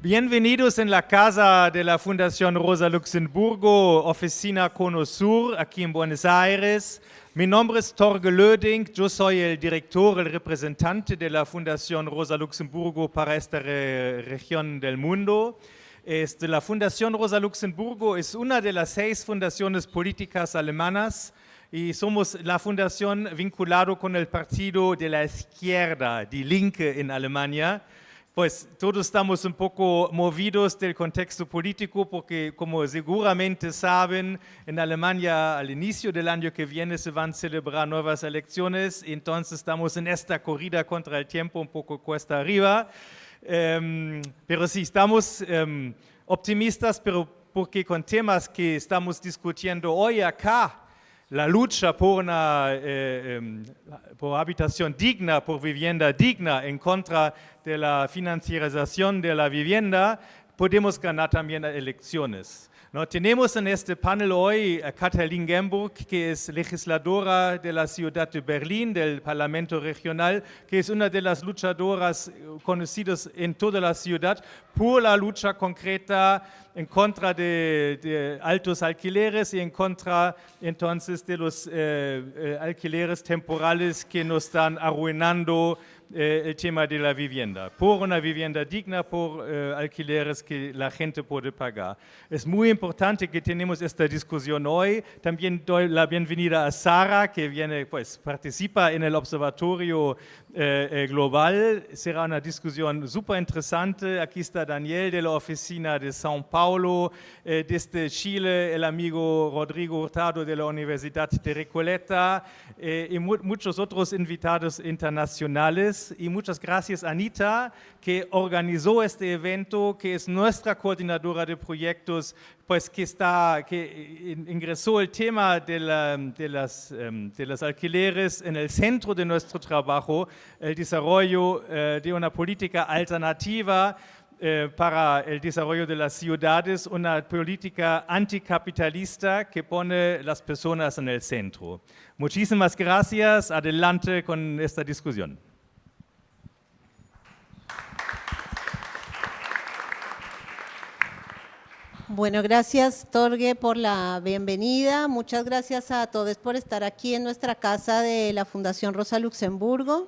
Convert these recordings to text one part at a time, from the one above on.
Bienvenidos en la casa de la Fundación Rosa Luxemburgo, oficina Cono Sur, aquí en Buenos Aires. Mi nombre es Torge Löding, yo soy el director, el representante de la Fundación Rosa Luxemburgo para esta región del mundo. La Fundación Rosa Luxemburgo es una de las 6 fundaciones políticas alemanas y somos la fundación vinculada con el partido de la izquierda, Die Linke en Alemania. Pues todos estamos un poco movidos del contexto político porque, como seguramente saben, en Alemania al inicio del año que viene se van a celebrar nuevas elecciones, entonces estamos en esta corrida contra el tiempo un poco cuesta arriba. Pero sí, estamos optimistas, pero porque con temas que estamos discutiendo hoy acá, la lucha por habitación digna, por vivienda digna, en contra de la financiarización de la vivienda, podemos ganar también elecciones. ¿No? Tenemos en este panel hoy a Katalin Gennburg, que es legisladora de la ciudad de Berlín, del Parlamento Regional, que es una de las luchadoras conocidas en toda la ciudad por la lucha concreta en contra de altos alquileres y en contra entonces de los alquileres temporales que nos están arruinando el tema de la vivienda, por una vivienda digna, por alquileres que la gente puede pagar. Es muy importante que tenemos esta discusión hoy. También doy la bienvenida a Sarah, que viene, pues, participa en el Observatorio global. Será una discusión súper interesante. Aquí está Daniel de la oficina de São Paulo, desde Chile el amigo Rodrigo Hurtado de la Universidad de Recoleta y muchos otros invitados internacionales. Y muchas gracias a Anita, que organizó este evento, que es nuestra coordinadora de proyectos, pues que ingresó el tema de los alquileres en el centro de nuestro trabajo, el desarrollo de una política alternativa para el desarrollo de las ciudades, una política anticapitalista que pone las personas en el centro. Muchísimas gracias. Adelante con esta discusión. Bueno, gracias Torge por la bienvenida. Muchas gracias a todos por estar aquí en nuestra casa de la Fundación Rosa Luxemburgo.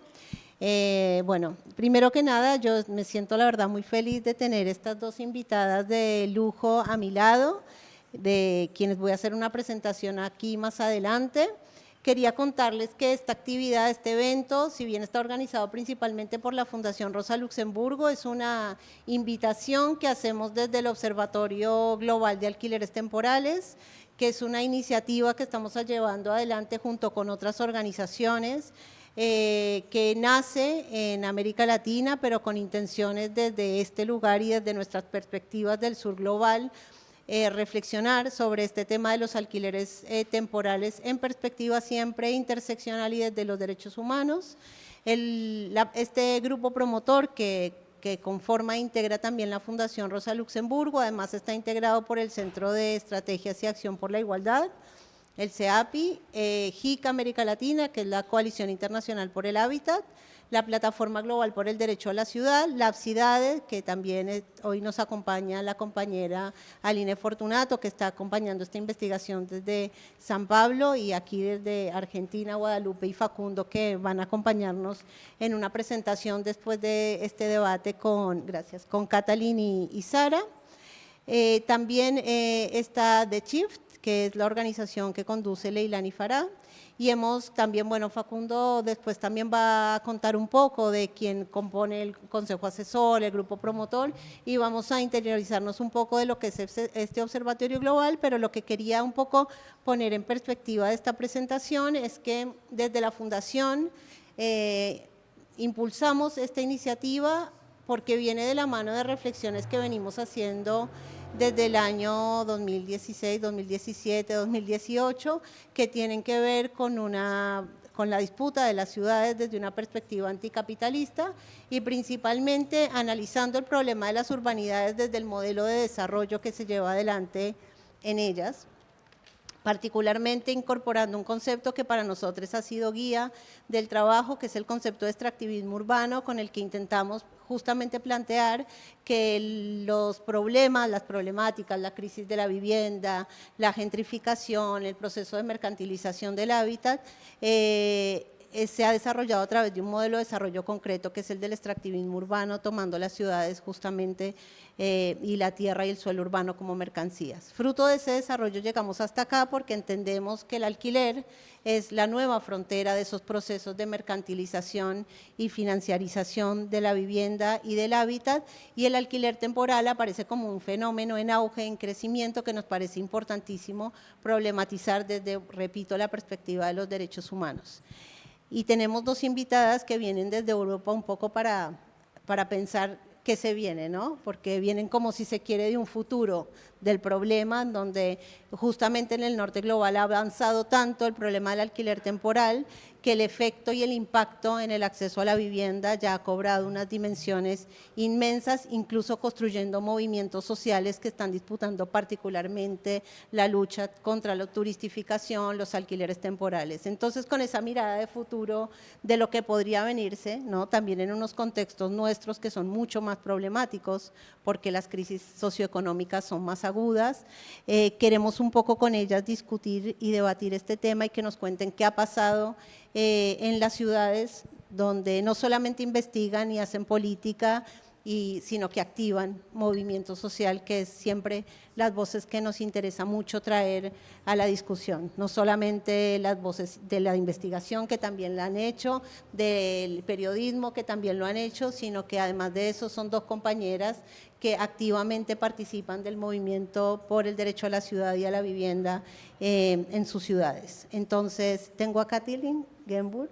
Bueno, primero que nada, yo me siento la verdad muy feliz de tener estas 2 invitadas de lujo a mi lado, de quienes voy a hacer una presentación aquí más adelante. Quería contarles que esta actividad, este evento, si bien está organizado principalmente por la Fundación Rosa Luxemburgo, es una invitación que hacemos desde el Observatorio Global de Alquileres Temporales, que es una iniciativa que estamos llevando adelante junto con otras organizaciones, que nace en América Latina, pero con intenciones desde este lugar y desde nuestras perspectivas del sur global, reflexionar sobre este tema de los alquileres temporales en perspectiva siempre interseccional y desde los derechos humanos. Este grupo promotor que conforma e integra también la Fundación Rosa Luxemburgo, además está integrado por el Centro de Estrategias y Acción por la Igualdad, el CEAPI, JIC América Latina, que es la Coalición Internacional por el Hábitat, la Plataforma Global por el Derecho a la Ciudad, la ciudades, que también hoy nos acompaña la compañera Aline Fortunato, que está acompañando esta investigación desde San Pablo, y aquí desde Argentina, Guadalupe y Facundo, que van a acompañarnos en una presentación después de este debate con Katalin y Sara. También está The Shift, que es la organización que conduce Leilani Farah, y hemos también, bueno, Facundo después también va a contar un poco de quién compone el consejo asesor, el grupo promotor, y vamos a interiorizarnos un poco de lo que es este observatorio global, pero lo que quería un poco poner en perspectiva de esta presentación es que desde la Fundación impulsamos esta iniciativa porque viene de la mano de reflexiones que venimos haciendo desde el año 2016, 2017, 2018, que tienen que ver con la disputa de las ciudades desde una perspectiva anticapitalista y principalmente analizando el problema de las urbanidades desde el modelo de desarrollo que se lleva adelante en ellas. particularmente incorporando un concepto que para nosotros ha sido guía del trabajo, que es el concepto de extractivismo urbano, con el que intentamos justamente plantear que los problemas, las problemáticas, la crisis de la vivienda, la gentrificación, el proceso de mercantilización del hábitat, se ha desarrollado a través de un modelo de desarrollo concreto que es el del extractivismo urbano, tomando las ciudades justamente y la tierra y el suelo urbano como mercancías. Fruto de ese desarrollo llegamos hasta acá porque entendemos que el alquiler es la nueva frontera de esos procesos de mercantilización y financiarización de la vivienda y del hábitat, y el alquiler temporal aparece como un fenómeno en auge, en crecimiento, que nos parece importantísimo problematizar desde, repito, la perspectiva de los derechos humanos. Y tenemos dos invitadas que vienen desde Europa un poco para pensar qué se viene, ¿no? Porque vienen como si se quiere de un futuro del problema, donde justamente en el norte global ha avanzado tanto el problema del alquiler temporal que el efecto y el impacto en el acceso a la vivienda ya ha cobrado unas dimensiones inmensas, incluso construyendo movimientos sociales que están disputando particularmente la lucha contra la turistificación, los alquileres temporales. Entonces, con esa mirada de futuro de lo que podría venirse, ¿no? También en unos contextos nuestros que son mucho más problemáticos porque las crisis socioeconómicas son más agudas, queremos un poco con ellas discutir y debatir este tema y que nos cuenten qué ha pasado en las ciudades, donde no solamente investigan y hacen política, sino que activan movimiento social, que es siempre las voces que nos interesa mucho traer a la discusión, no solamente las voces de la investigación, que también la han hecho, del periodismo, que también lo han hecho, sino que además de eso son dos compañeras que activamente participan del movimiento por el derecho a la ciudad y a la vivienda en sus ciudades. Entonces, tengo a Katalin Gennburg.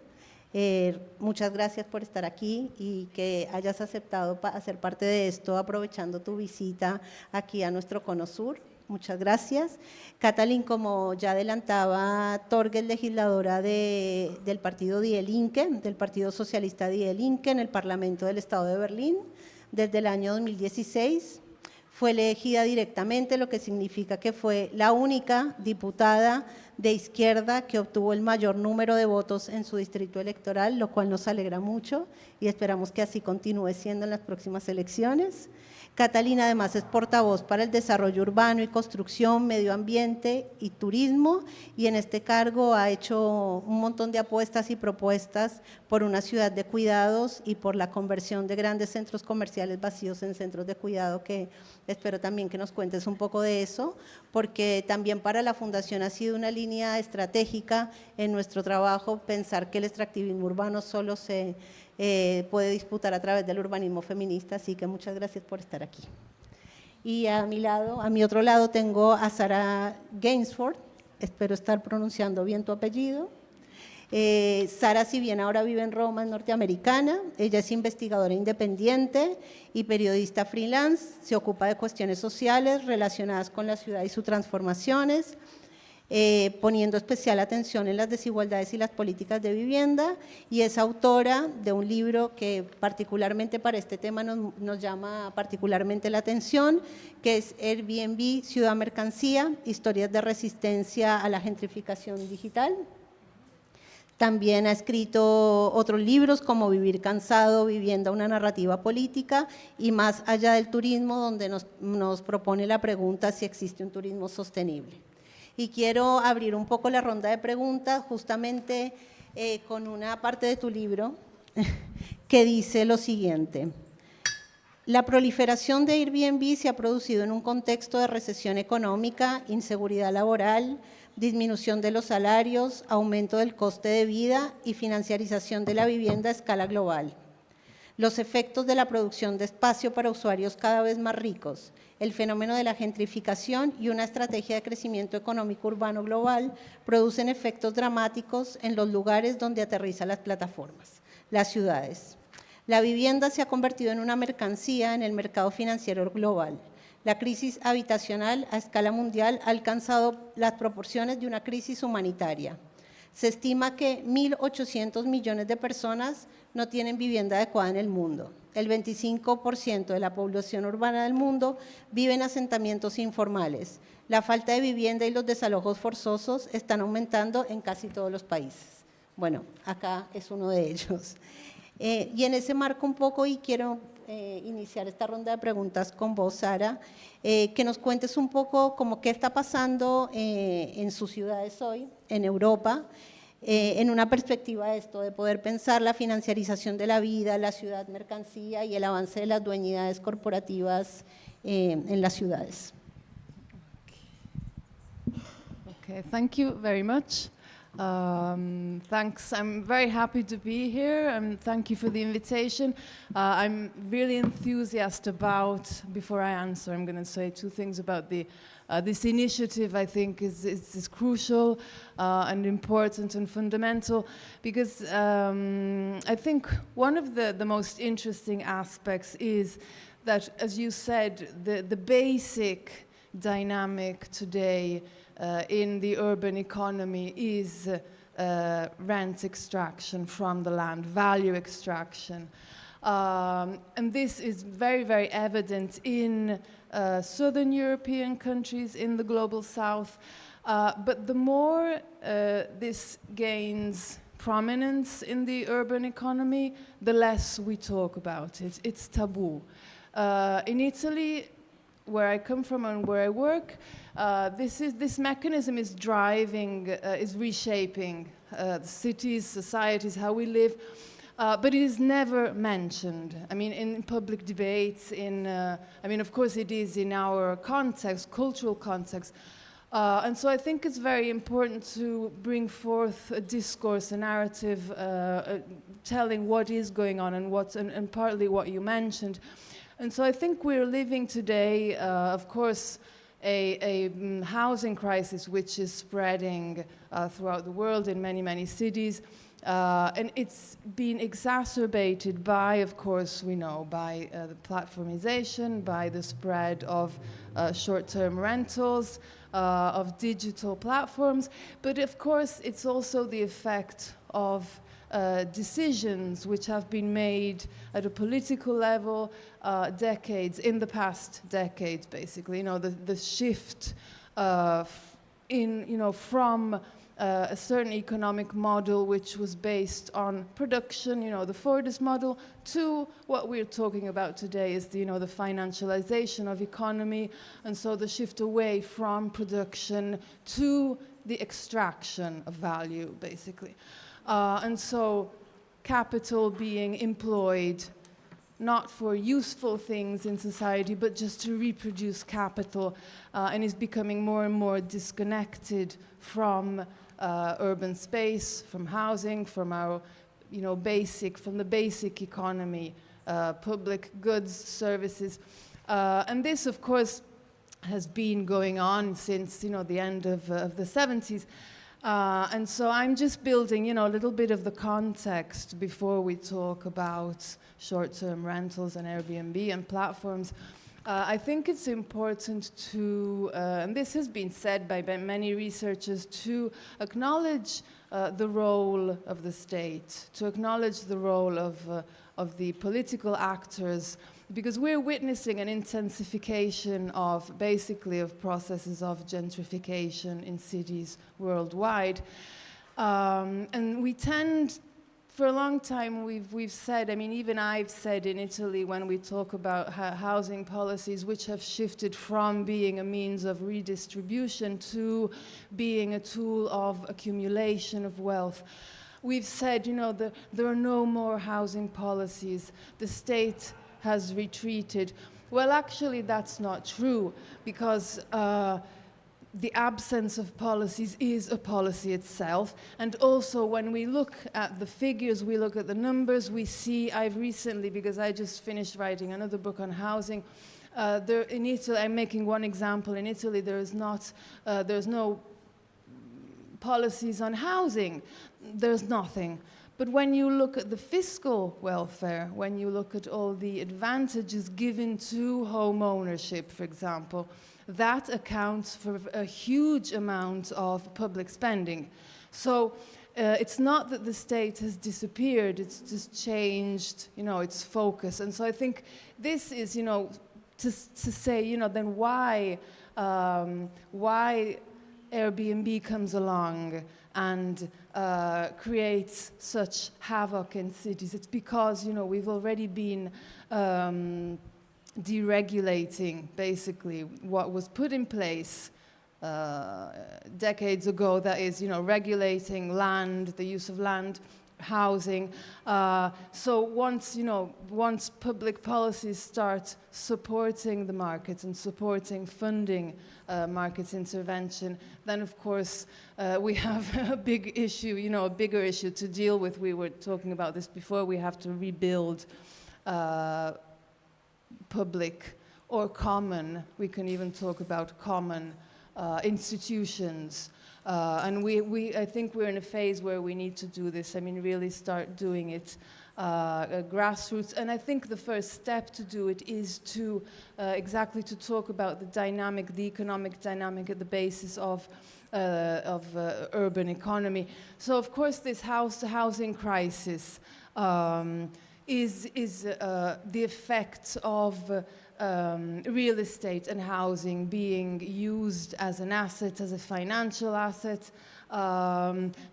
Muchas gracias por estar aquí y que hayas aceptado hacer parte de esto, aprovechando tu visita aquí a nuestro Cono Sur. Muchas gracias. Katalin, como ya adelantaba Torge, es legisladora del partido Die Linke, del Partido Socialista Die Linke en el Parlamento del Estado de Berlín desde el año 2016. Fue elegida directamente, lo que significa que fue la única diputada de izquierda que obtuvo el mayor número de votos en su distrito electoral, lo cual nos alegra mucho y esperamos que así continúe siendo en las próximas elecciones. Katalin además es portavoz para el desarrollo urbano y construcción, medio ambiente y turismo, y en este cargo ha hecho un montón de apuestas y propuestas por una ciudad de cuidados y por la conversión de grandes centros comerciales vacíos en centros de cuidado, que espero también que nos cuentes un poco de eso, porque también para la Fundación ha sido una línea estratégica en nuestro trabajo pensar que el extractivismo urbano solo se puede disputar a través del urbanismo feminista, así que muchas gracias por estar aquí. Y a mi otro lado tengo a Sarah Gainsforth, espero estar pronunciando bien tu apellido. Sarah, si bien ahora vive en Roma, es norteamericana, ella es investigadora independiente y periodista freelance, se ocupa de cuestiones sociales relacionadas con la ciudad y sus transformaciones, poniendo especial atención en las desigualdades y las políticas de vivienda, y es autora de un libro que particularmente para este tema nos llama particularmente la atención, que es Airbnb, Ciudad Mercancía, historias de resistencia a la gentrificación digital. También ha escrito otros libros como Vivir cansado, Vivienda, una narrativa política, y Más allá del turismo, donde nos propone la pregunta si existe un turismo sostenible. Y quiero abrir un poco la ronda de preguntas justamente con una parte de tu libro que dice lo siguiente: la proliferación de Airbnb se ha producido en un contexto de recesión económica, inseguridad laboral, disminución de los salarios, aumento del coste de vida y financiarización de la vivienda a escala global. Los efectos de la producción de espacio para usuarios cada vez más ricos, el fenómeno de la gentrificación y una estrategia de crecimiento económico urbano global producen efectos dramáticos en los lugares donde aterrizan las plataformas, las ciudades. La vivienda se ha convertido en una mercancía en el mercado financiero global. La crisis habitacional a escala mundial ha alcanzado las proporciones de una crisis humanitaria. Se estima que 1.800 millones de personas no tienen vivienda adecuada en el mundo. El 25% de la población urbana del mundo vive en asentamientos informales. La falta de vivienda y los desalojos forzosos están aumentando en casi todos los países. Bueno, acá es uno de ellos. Y en ese marco un poco, y quiero iniciar esta ronda de preguntas con vos, Sara, que nos cuentes un poco como qué está pasando en sus ciudades hoy, en Europa, en una perspectiva de esto, de poder pensar la financiarización de la vida, la ciudad mercancía y el avance de las dueñidades corporativas en las ciudades. Okay, thank you very much. Thanks, I'm very happy to be here, and thank you for the invitation. I'm really enthusiastic about, before I answer, I'm going to say two things about this initiative. I think is crucial and important and fundamental, because I think one of the most interesting aspects is that, as you said, the basic dynamic today in the urban economy is rent extraction from the land, value extraction. And this is very, very evident in southern European countries, in the global south. But the more this gains prominence in the urban economy, the less we talk about it. It's taboo. In Italy, where I come from and where I work, this mechanism is driving, is reshaping the cities, societies, how we live, but it is never mentioned. I mean, in public debates, I mean, of course it is in our context, cultural context, and so I think it's very important to bring forth a discourse, a narrative, telling what is going on and partly what you mentioned. And so I think we're living today, of course, a housing crisis which is spreading throughout the world in many, many cities. And it's been exacerbated by, of course, we know, by the platformization, by the spread of short-term rentals, of digital platforms. But of course, it's also the effect of decisions which have been made at a political level decades, in the past decades, basically. You know, the shift from a certain economic model which was based on production, you know, the Fordist model, to what we're talking about today is the financialization of economy, and so the shift away from production to the extraction of value, basically. And so capital being employed not for useful things in society, but just to reproduce capital, and is becoming more and more disconnected from urban space, from housing, from our, from the basic economy, public goods, services. And this, of course, has been going on since, the end of the 70s. And so I'm just building, a little bit of the context before we talk about short-term rentals and Airbnb and platforms. I think it's important to, and this has been said by many researchers, to acknowledge the role of the state, to acknowledge the role of the political actors, because we're witnessing an intensification of processes of gentrification in cities worldwide. And we tend, for a long time, we've said, even I've said in Italy when we talk about housing policies which have shifted from being a means of redistribution to being a tool of accumulation of wealth. We've said, there are no more housing policies. The state has retreated. Well, actually, that's not true, because the absence of policies is a policy itself. And also, when we look at the figures, we look at the numbers, we see, I've recently, because I just finished writing another book on housing, in Italy, I'm making one example, in Italy there's no policies on housing, there's nothing. But when you look at the fiscal welfare, when you look at all the advantages given to home ownership, for example, that accounts for a huge amount of public spending. So it's not that the state has disappeared, it's just changed, its focus. And so I think this is, to say, then why Airbnb comes along and creates such havoc in cities. It's because, we've already been deregulating, basically, what was put in place decades ago, that is, regulating land, the use of land, housing. So once public policies start supporting the markets and supporting funding markets intervention, then of course we have a big issue, a bigger issue to deal with. We were talking about this before. We have to rebuild public or common, we can even talk about common institutions. And I think we're in a phase where we need to do this. I mean, really start doing it grassroots. And I think the first step to do it is to exactly to talk about the economic dynamic at the basis of urban economy. So of course this housing crisis is the effect of real estate and housing being used as an asset, as a financial asset,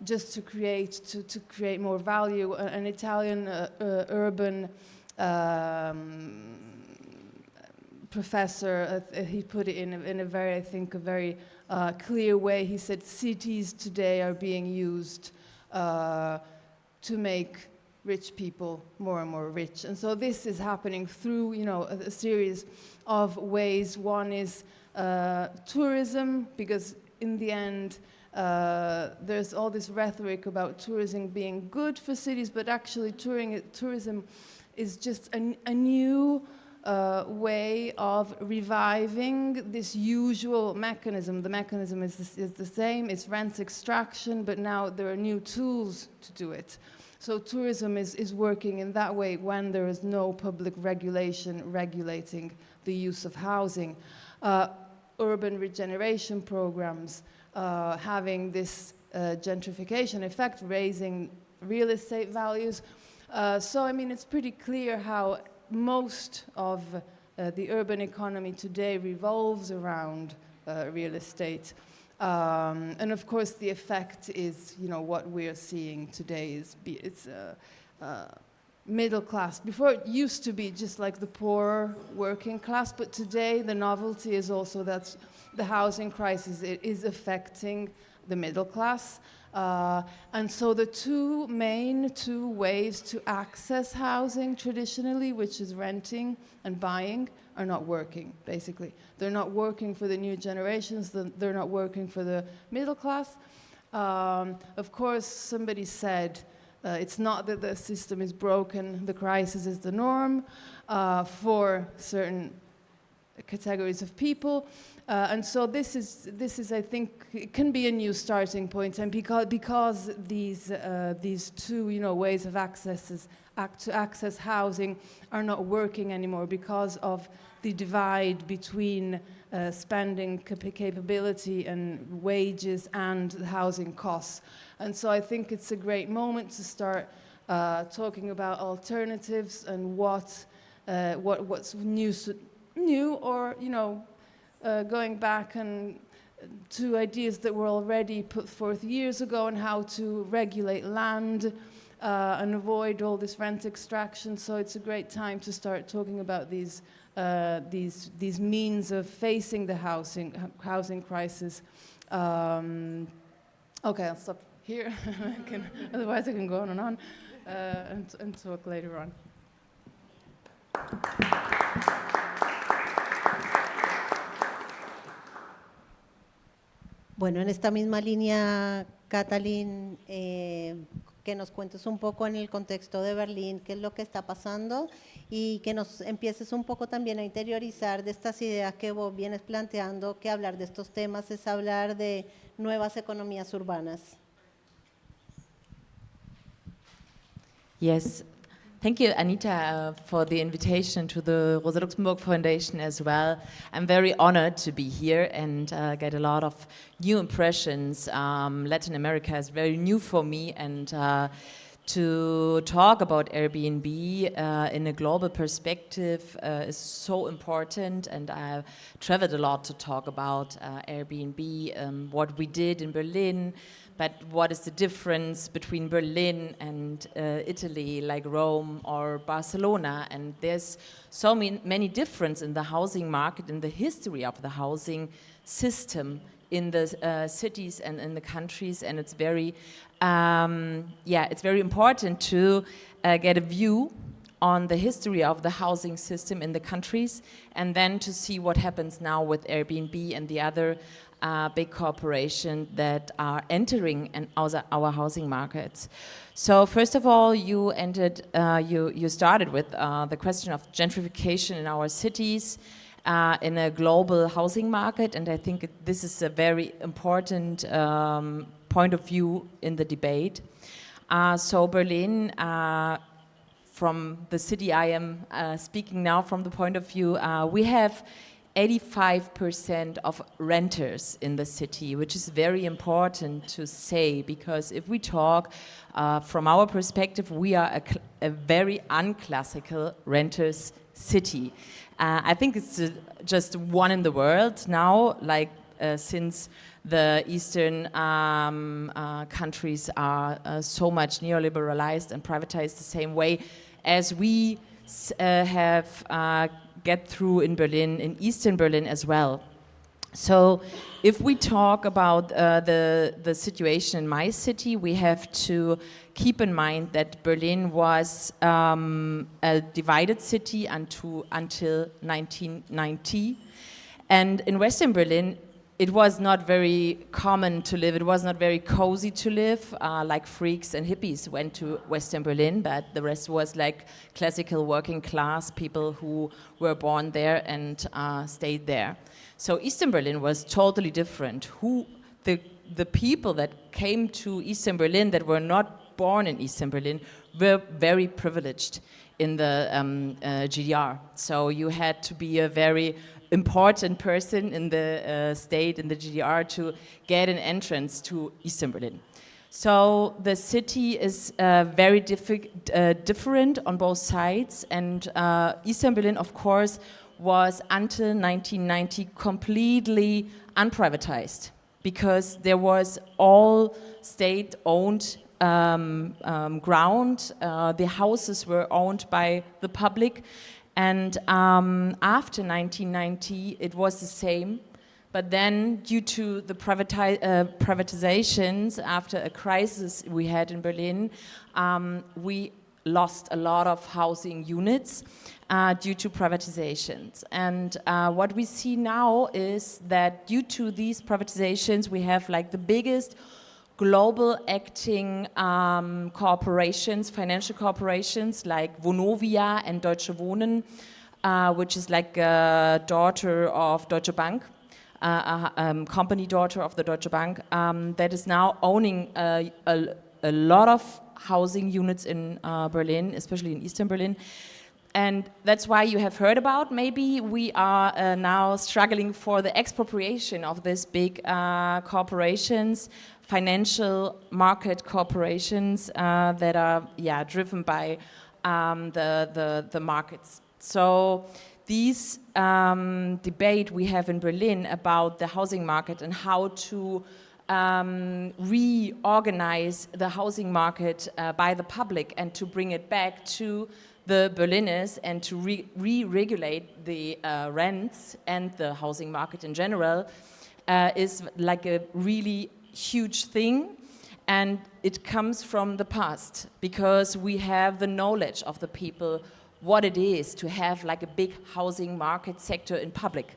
just to create more value. An Italian urban professor, he put it in a very, I think, a very clear way. He said cities today are being used to make rich people more and more rich. And so this is happening through, a series of ways. One is tourism, because in the end, there's all this rhetoric about tourism being good for cities, but actually tourism is just a new way of reviving this usual mechanism. The mechanism is the same, it's rent extraction, but now there are new tools to do it. So tourism is working in that way when there is no public regulation regulating the use of housing. Urban regeneration programs having this gentrification effect, raising real estate values. So, I mean, it's pretty clear how most of the urban economy today revolves around real estate. And of course, the effect is, what we are seeing today it's middle class. Before it used to be just like the poor working class, but today the novelty is also that the housing crisis is affecting the middle class. And so the two ways to access housing traditionally, which is renting and buying, are not working, basically. They're not working for the new generations, they're not working for the middle class. Of course, somebody said, it's not that the system is broken, the crisis is the norm for certain categories of people. And so this is, I think, it can be a new starting point, and because these two, ways of access housing are not working anymore because of the divide between spending capability and wages and housing costs. And so I think it's a great moment to start talking about alternatives and what's new, or going back and to ideas that were already put forth years ago on how to regulate land and avoid all this rent extraction. So it's a great time to start talking about these means of facing the housing crisis. Okay, I'll stop here. Otherwise I can go on and talk later on. Bueno, en esta misma línea, Katalin, que nos cuentes un poco en el contexto de Berlín, qué es lo que está pasando, y que nos empieces un poco también a interiorizar de estas ideas que vos vienes planteando, que hablar de estos temas es hablar de nuevas economías urbanas. Yes, Thank you, Anita, for the invitation to the Rosa Luxemburg Foundation as well. I'm very honored to be here and get a lot of new impressions. Latin America is very new for me, and to talk about Airbnb in a global perspective is so important, and I've traveled a lot to talk about Airbnb, what we did in Berlin, but what is the difference between Berlin and Italy, like Rome or Barcelona? And there's so many differences in the housing market, in the history of the housing system in the cities and in the countries, and it's very, it's very important to get a view on the history of the housing system in the countries, and then to see what happens now with Airbnb and the other big corporations that are entering our housing markets. So first of all, you started with the question of gentrification in our cities in a global housing market, and I think this is a very important point of view in the debate. So Berlin, from the city I am speaking now from the point of view, we have 85% of renters in the city, which is very important to say, because if we talk from our perspective, we are a very unclassical renters city. I think it's just one in the world now, like since the Eastern countries are so much neoliberalized and privatized the same way as we have get through in Berlin, in Eastern Berlin as well. So if we talk about the situation in my city, we have to keep in mind that Berlin was a divided city until 1990. And in Western Berlin, it was not very common to live, it was not very cozy to live, like freaks and hippies went to Western Berlin, but the rest was like classical working class people who were born there and stayed there. So Eastern Berlin was totally different. The people that came to Eastern Berlin that were not born in Eastern Berlin were very privileged in the GDR. So you had to be a very important person in the state, in the GDR, to get an entrance to Eastern Berlin. So the city is very different on both sides, and Eastern Berlin, of course, was until 1990 completely unprivatized, because there was all state-owned ground. The houses were owned by the public. And after 1990, it was the same. But then, due to the privatizations, after a crisis we had in Berlin, we lost a lot of housing units due to privatizations. And what we see now is that due to these privatizations, we have like the biggest global acting corporations, financial corporations like Vonovia and Deutsche Wohnen, which is like a daughter of Deutsche Bank, company daughter of the Deutsche Bank, that is now owning a lot of housing units in Berlin, especially in Eastern Berlin. And that's why you have heard about, maybe we are now struggling for the expropriation of these big corporations, financial market corporations that are driven by the markets. So these debate we have in Berlin about the housing market and how to reorganize the housing market by the public and to bring it back to the Berliners and to re-regulate the rents and the housing market in general is like a really huge thing, and it comes from the past, because we have the knowledge of the people what it is to have like a big housing market sector in public.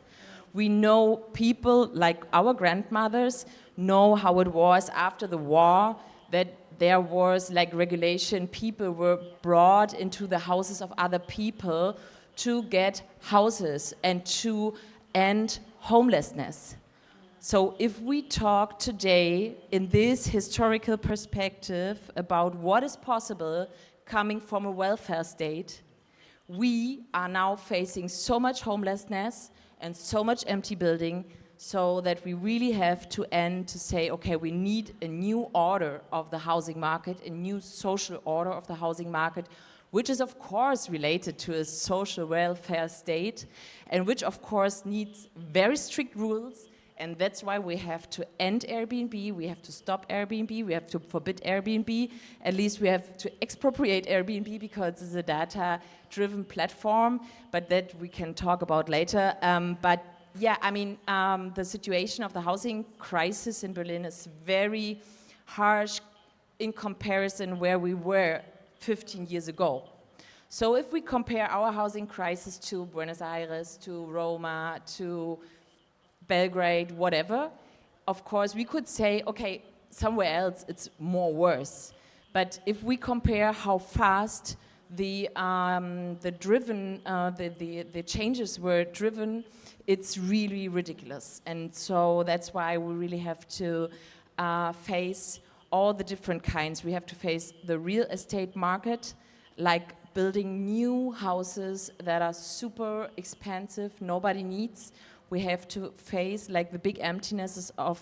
We know people like our grandmothers know how it was after the war, that there was like regulation, people were brought into the houses of other people to get houses and to end homelessness. So if we talk today in this historical perspective about what is possible coming from a welfare state, we are now facing so much homelessness and so much empty building, so that we really have to end to say, okay, we need a new order of the housing market, a new social order of the housing market, which is of course related to a social welfare state, and which of course needs very strict rules. And that's why we have to end Airbnb, we have to stop Airbnb, we have to forbid Airbnb, at least we have to expropriate Airbnb because it's a data-driven platform, but that we can talk about later. But yeah, I mean, the situation of the housing crisis in Berlin is very harsh in comparison where we were 15 years ago. So if we compare our housing crisis to Buenos Aires, to Roma, to Belgrade, whatever, of course we could say, okay, somewhere else it's more worse. But if we compare how fast the changes were driven, it's really ridiculous. And so that's why we really have to face all the different kinds. We have to face the real estate market, like building new houses that are super expensive, nobody needs. We have to face like the big emptinesses of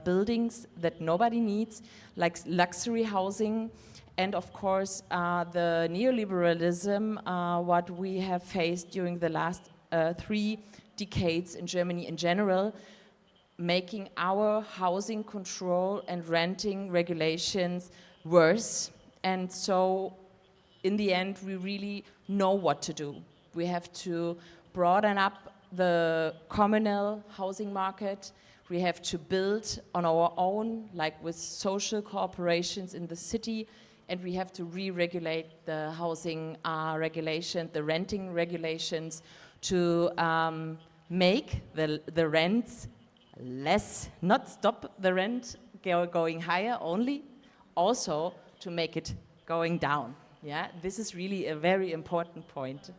buildings that nobody needs, like luxury housing, and of course the neoliberalism, what we have faced during the last 3 decades in Germany in general, making our housing control and renting regulations worse. And so in the end, we really know what to do. We have to broaden up the communal housing market. We have to build on our own, like with social corporations in the city, and we have to re-regulate the housing regulation, the renting regulations, to make the rents less, not stop the rent going higher only, also to make it going down. Yeah, this is really a very important point.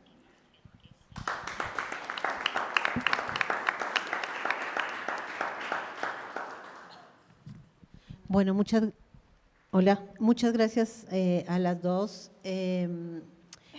Bueno, muchas gracias a las dos.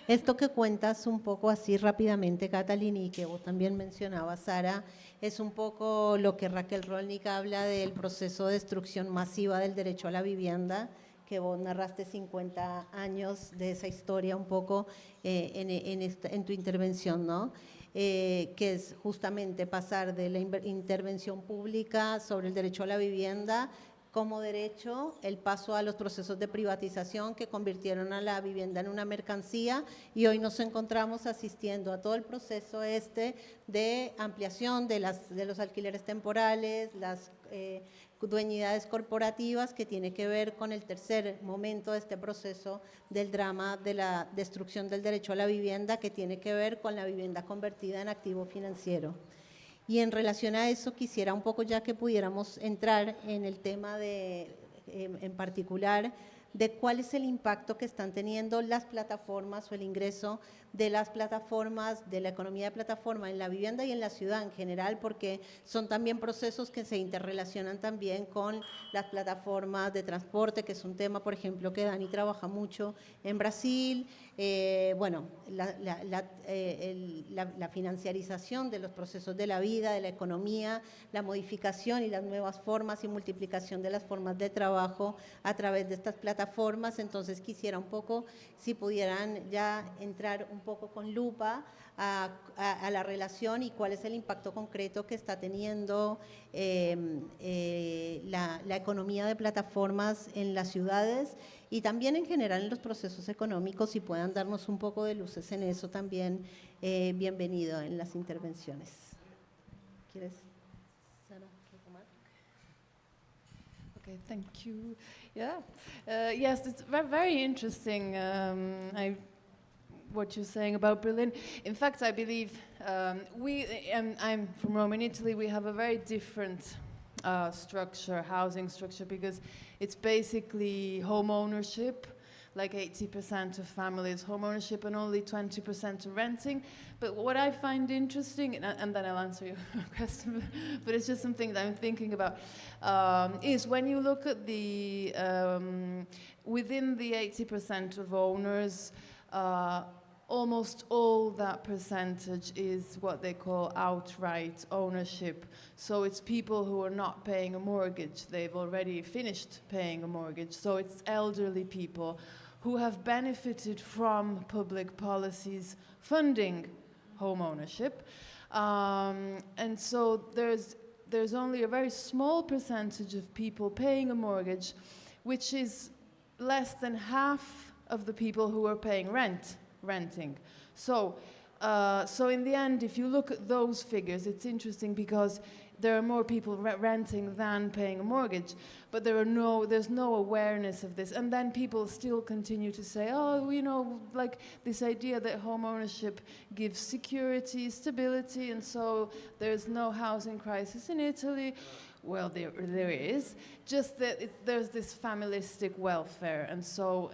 Esto que cuentas un poco así rápidamente, Katalin, y que vos también mencionabas, Sara, es un poco lo que Raquel Rolnik habla del proceso de destrucción masiva del derecho a la vivienda, que vos narraste 50 años de esa historia un poco en tu intervención, ¿no? Que es justamente pasar de la intervención pública sobre el derecho a la vivienda como derecho, el paso a los procesos de privatización que convirtieron a la vivienda en una mercancía, y hoy nos encontramos asistiendo a todo el proceso de ampliación de los alquileres temporales, las dueñidades corporativas, que tiene que ver con el tercer momento de este proceso del drama de la destrucción del derecho a la vivienda, que tiene que ver con la vivienda convertida en activo financiero. Y en relación a eso quisiera un poco, ya que pudiéramos entrar en el tema en particular, de cuál es el impacto que están teniendo las plataformas o el ingreso de las plataformas, de la economía de plataforma en la vivienda y en la ciudad en general, porque son también procesos que se interrelacionan también con las plataformas de transporte, que es un tema, por ejemplo, que Dani trabaja mucho en Brasil. Bueno, la financiarización de los procesos de la vida, de la economía, la modificación y las nuevas formas y multiplicación de las formas de trabajo a través de estas plataformas. Entonces quisiera un poco, si pudieran ya entrar un poco con lupa a la relación y cuál es el impacto concreto que está teniendo la economía de plataformas en las ciudades y también en general en los procesos económicos, y puedan darnos un poco de luces en eso también. Bienvenido en las intervenciones. ¿Quieres, Sara, tomar? Okay, thank you. Yeah, yes, it's very interesting. What you're saying about Berlin. In fact, I believe I'm from Rome in Italy. We have a very different housing structure, because it's basically home ownership. like 80% of families home ownership and only 20% to renting. But what I find interesting, and then I'll answer your question, but it's just something that I'm thinking about, is when you look at the, within the 80% of owners, almost all that percentage is what they call outright ownership. So it's people who are not paying a mortgage. They've already finished paying a mortgage. So it's elderly people who have benefited from public policies funding home ownership. And so there's only a very small percentage of people paying a mortgage, which is less than half of the people who are paying renting. So in the end, if you look at those figures, it's interesting because there are more people renting than paying a mortgage, but there's no awareness of this. And then people still continue to say, oh, you know, like this idea that home ownership gives security, stability, and so there's no housing crisis in Italy. Well, there is, just that there's this familistic welfare, and so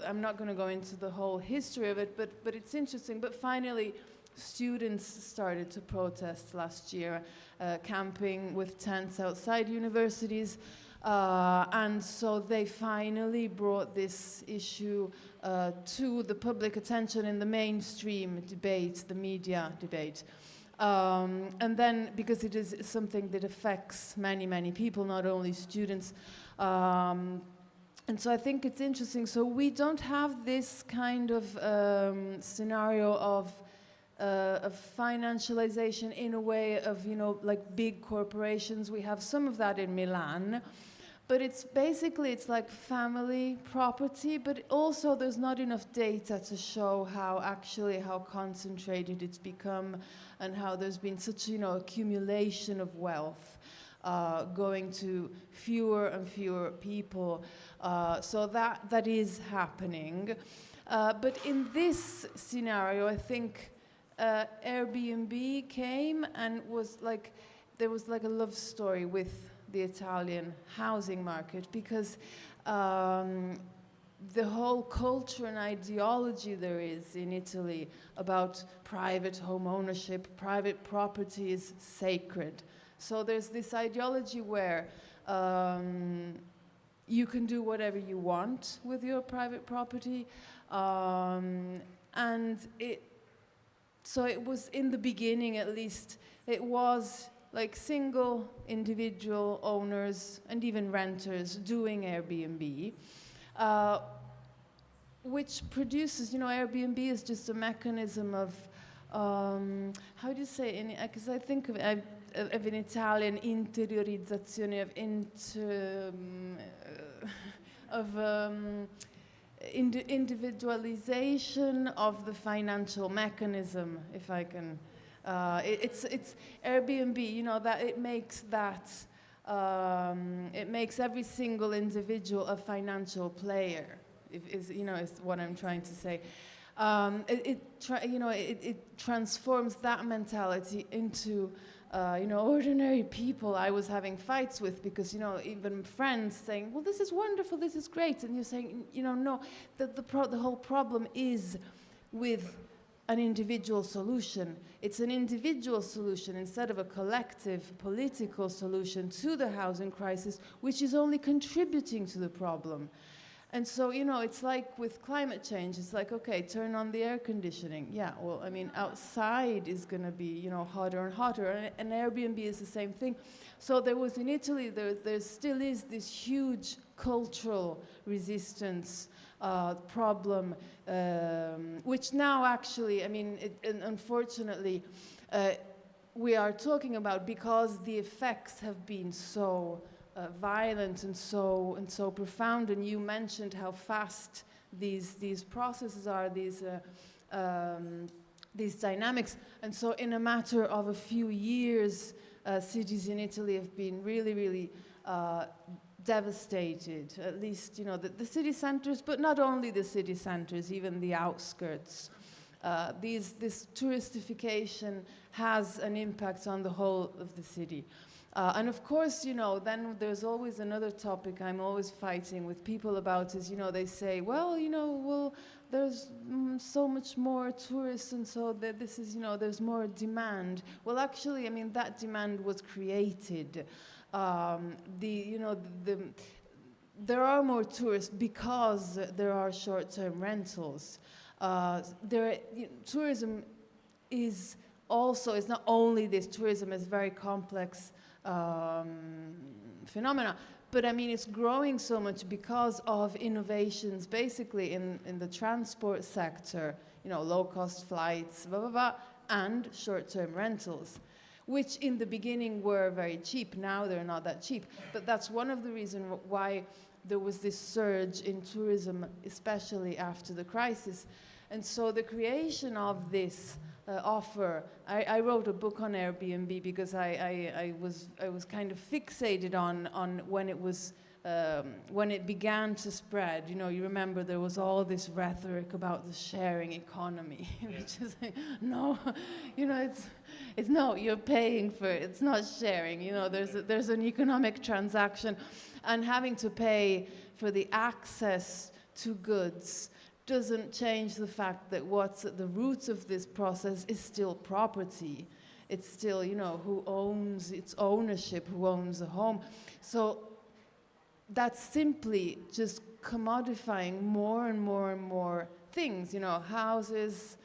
I'm not going to go into the whole history of it, but it's interesting. But finally, students started to protest last year, camping with tents outside universities, and so they finally brought this issue to the public attention in the mainstream debate, the media debate. And then, because it is something that affects many, many people, not only students. And so I think it's interesting. So we don't have this kind of scenario of financialization in a way of, you know, like big corporations. We have some of that in Milan. But it's basically, it's like family property, but also there's not enough data to show how concentrated it's become and how there's been such, you know, accumulation of wealth going to fewer and fewer people. So that is happening. But in this scenario, I think Airbnb came and was like, there was like a love story with the Italian housing market, because the whole culture and ideology there is in Italy about private home ownership, private property is sacred. So there's this ideology where you can do whatever you want with your private property, and so it was, in the beginning at least, it was like single individual owners and even renters doing Airbnb, which produces, you know, Airbnb is just a mechanism of, how do you say, because I think of an Italian interiorizzazione of individualization of the financial mechanism, if I can. It's Airbnb, you know, that it makes every single individual a financial player. Is what I'm trying to say. It transforms that mentality into ordinary people I was having fights with, because, you know, even friends saying, well, this is wonderful, this is great, and you're saying, you know, no, the whole problem is with an individual solution. It's an individual solution instead of a collective political solution to the housing crisis, which is only contributing to the problem. And so, you know, it's like with climate change, it's like, okay, turn on the air conditioning. Yeah, well, I mean, outside is going to be, you know, hotter and hotter, and Airbnb is the same thing. So there was in Italy, there still is this huge cultural resistance problem, which now actually, I mean, unfortunately, we are talking about, because the effects have been so violent and so profound, and you mentioned how fast these processes are, these dynamics, and so in a matter of a few years, cities in Italy have been really, really devastated. At least, you know, the city centers, but not only the city centers, even the outskirts. This touristification has an impact on the whole of the city. And of course, you know, then there's always another topic I'm always fighting with people about is, you know, they say, well, you know, well, there's so much more tourists and so that this is, you know, there's more demand. Well, actually, I mean, that demand was created. There are more tourists because there are short-term rentals. Tourism is also, it's not only this, tourism is very complex phenomena, but I mean it's growing so much because of innovations basically in the transport sector, you know, low-cost flights, blah, blah, blah, and short-term rentals, which in the beginning were very cheap. Now they're not that cheap, but that's one of the reasons why there was this surge in tourism, especially after the crisis. And so the creation of this offer, I wrote a book on Airbnb because I was kind of fixated on when it was when it began to spread. You know, you remember there was all this rhetoric about the sharing economy, which is like, no, you know, it's no, you're paying for it, it's not sharing. You know, there's an economic transaction, and having to pay for the access to goods doesn't change the fact that what's at the roots of this process is still property. It's still, you know, who owns its ownership, who owns a home. So that's simply just commodifying more and more and more things, you know, houses,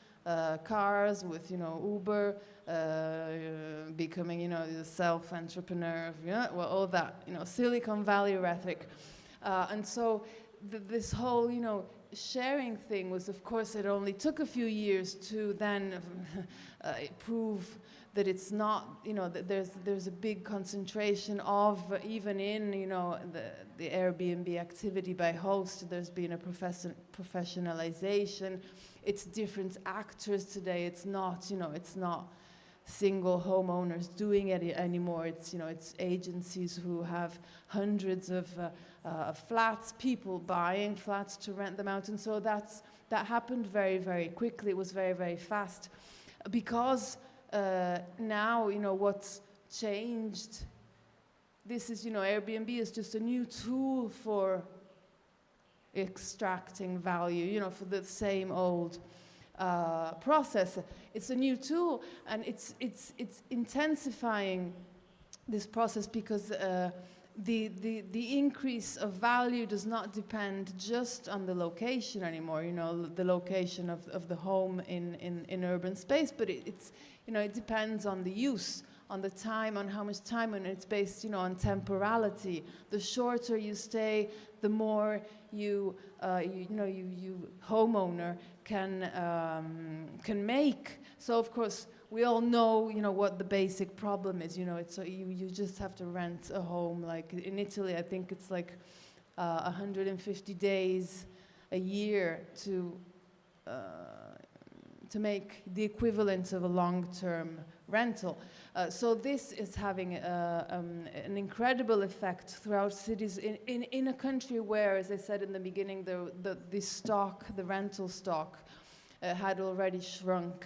cars with, you know, Uber, becoming, you know, the self-entrepreneur, you know, well, all that, you know, Silicon Valley rhetoric. And so this whole, you know, sharing thing was, of course, it only took a few years to then prove that it's not, you know, that there's a big concentration of, even in, you know, the Airbnb activity by host, there's been a professionalization. It's different actors today. It's not, you know, it's not single homeowners doing it anymore. It's, you know, it's agencies who have hundreds of flats, people buying flats to rent them out. And so that happened very, very quickly. It was very, very fast. Because now, you know, what's changed, this is, you know, Airbnb is just a new tool for extracting value, you know, for the same old process. It's a new tool, and it's intensifying this process because the increase of value does not depend just on the location anymore, you know, the location of the home in urban space, but it's, you know, it depends on the use, on the time, on how much time, and it's based, you know, on temporality. The shorter you stay, the more you homeowner can make. So of course we all know, you know, what the basic problem is. You know, it's you just have to rent a home. Like in Italy, I think it's like 150 days a year to make the equivalent of a long-term rental. So this is having an incredible effect throughout cities in a country where, as I said in the beginning, the rental stock had already shrunk.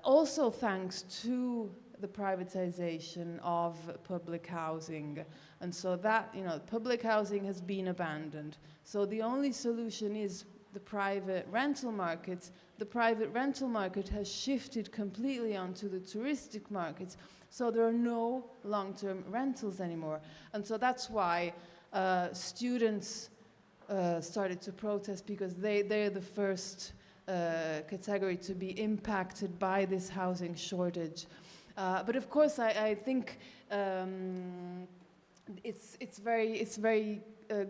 Also thanks to the privatization of public housing. And so that, you know, public housing has been abandoned. So the only solution is the private rental markets. The private rental market has shifted completely onto the touristic markets. So there are no long-term rentals anymore. And so that's why students started to protest, because they're the first category to be impacted by this housing shortage. But of course, I think it's very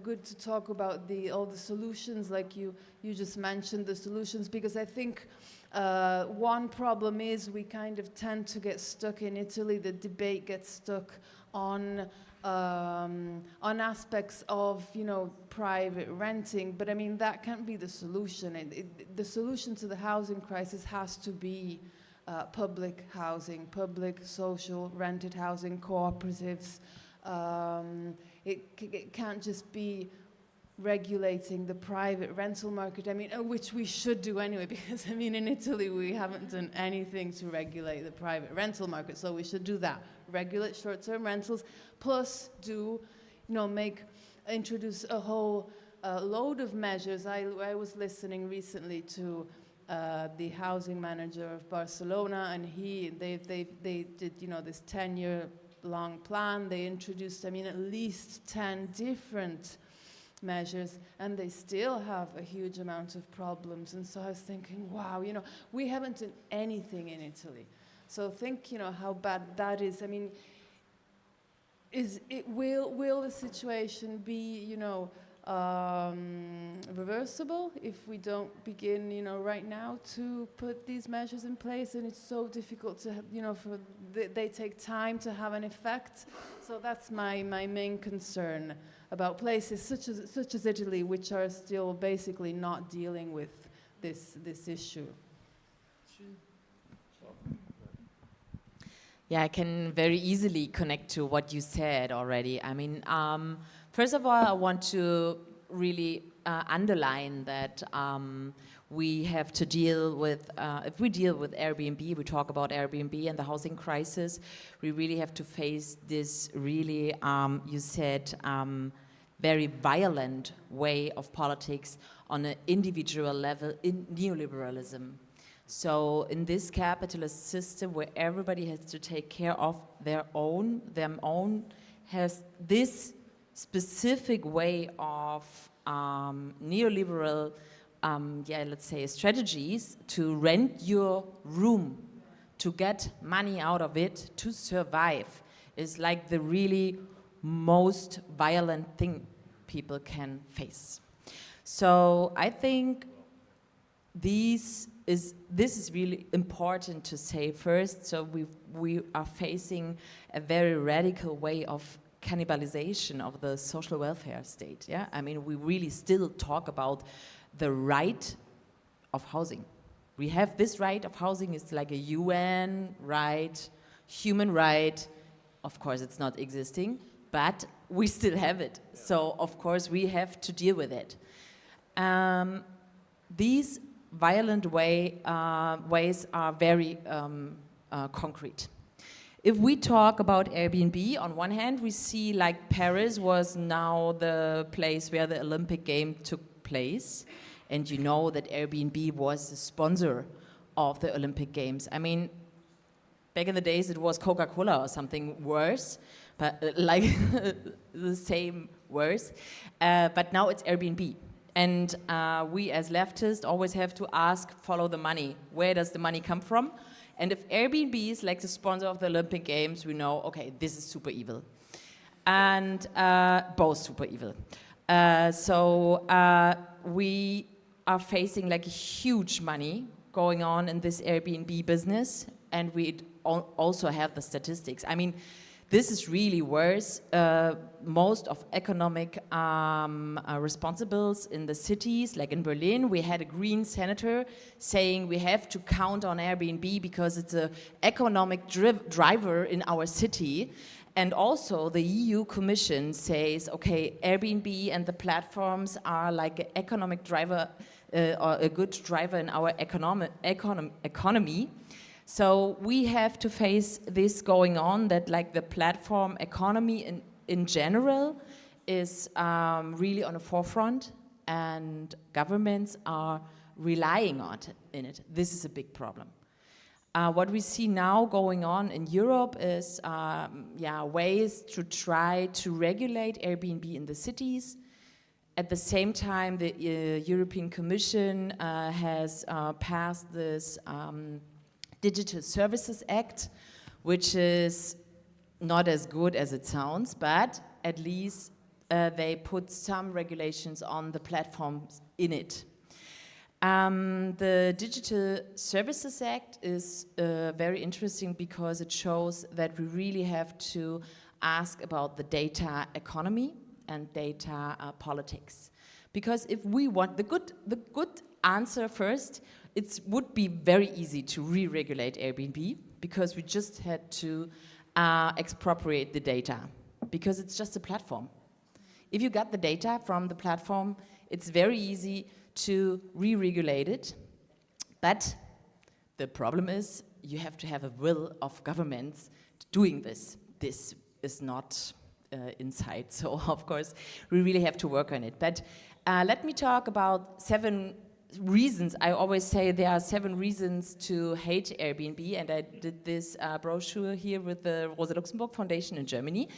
good to talk about all the solutions, like you just mentioned the solutions, because I think one problem is we kind of tend to get stuck in Italy. The debate gets stuck on aspects of, you know, private renting, but I mean that can't be the solution. The solution to the housing crisis has to be public housing, public social rented housing, cooperatives. It can't just be regulating the private rental market, I mean, which we should do anyway, because I mean in Italy we haven't done anything to regulate the private rental market, so we should do that regulate short-term rentals, plus do, introduce a whole load of measures. I was listening recently to the housing manager of Barcelona, and they did this 10-year long plan. They introduced, at least 10 different measures, and they still have a huge amount of problems. And so I was thinking, wow, we haven't done anything in Italy. So think, how bad that is. Will the situation be, reversible if we don't begin, right now to put these measures in place? And it's so difficult to, they take time to have an effect. So that's my main concern about places such as Italy, which are still basically not dealing with this issue. Yeah, I can very easily connect to what you said already. First of all, I want to really underline that we have to deal with, if we deal with Airbnb, we talk about Airbnb and the housing crisis, we really have to face this really, you said, very violent way of politics on an individual level in neoliberalism. So in this capitalist system where everybody has to take care of them own has this specific way of neoliberal, let's say, strategies to rent your room, to get money out of it, to survive, is like the really most violent thing people can face. So I think this is really important to say first. So we are facing a very radical way of cannibalization of the social welfare state. Yeah, we really still talk about the right of housing. We have this right of housing. It's like a UN right, human right. Of course, it's not existing, but we still have it. So of course, we have to deal with it. These violent ways are very concrete. If we talk about Airbnb, on one hand, we see like Paris was now the place where the Olympic Games took place. And you know that Airbnb was the sponsor of the Olympic Games. Back in the days, it was Coca-Cola or something worse, but like the same worse. But now it's Airbnb. And we as leftists always have to ask, follow the money. Where does the money come from? And if Airbnb is like the sponsor of the Olympic Games, we know, okay, this is super evil. And both super evil. So we are facing like huge money going on in this Airbnb business. And we also have the statistics. This is really worse. Most of economic responsibles in the cities, like in Berlin, we had a green senator saying we have to count on Airbnb because it's an economic driver in our city. And also the EU Commission says, okay, Airbnb and the platforms are like an economic driver or a good driver in our economy. So we have to face this going on, that like the platform economy in general is really on the forefront, and governments are relying on it. This is a big problem. What we see now going on in Europe is ways to try to regulate Airbnb in the cities. At the same time, the European Commission has passed this Digital Services Act, which is not as good as it sounds, but at least they put some regulations on the platforms in it. The Digital Services Act is very interesting because it shows that we really have to ask about the data economy and data politics. Because if we want the good answer first, it would be very easy to re-regulate Airbnb because we just had to expropriate the data because it's just a platform. If you got the data from the platform, it's very easy to re-regulate it. But the problem is you have to have a will of governments doing this. This is not inside, so of course we really have to work on it. But let me talk about 7 reasons. I always say there are 7 reasons to hate Airbnb, and I did this brochure here with the Rosa Luxemburg Foundation in Germany.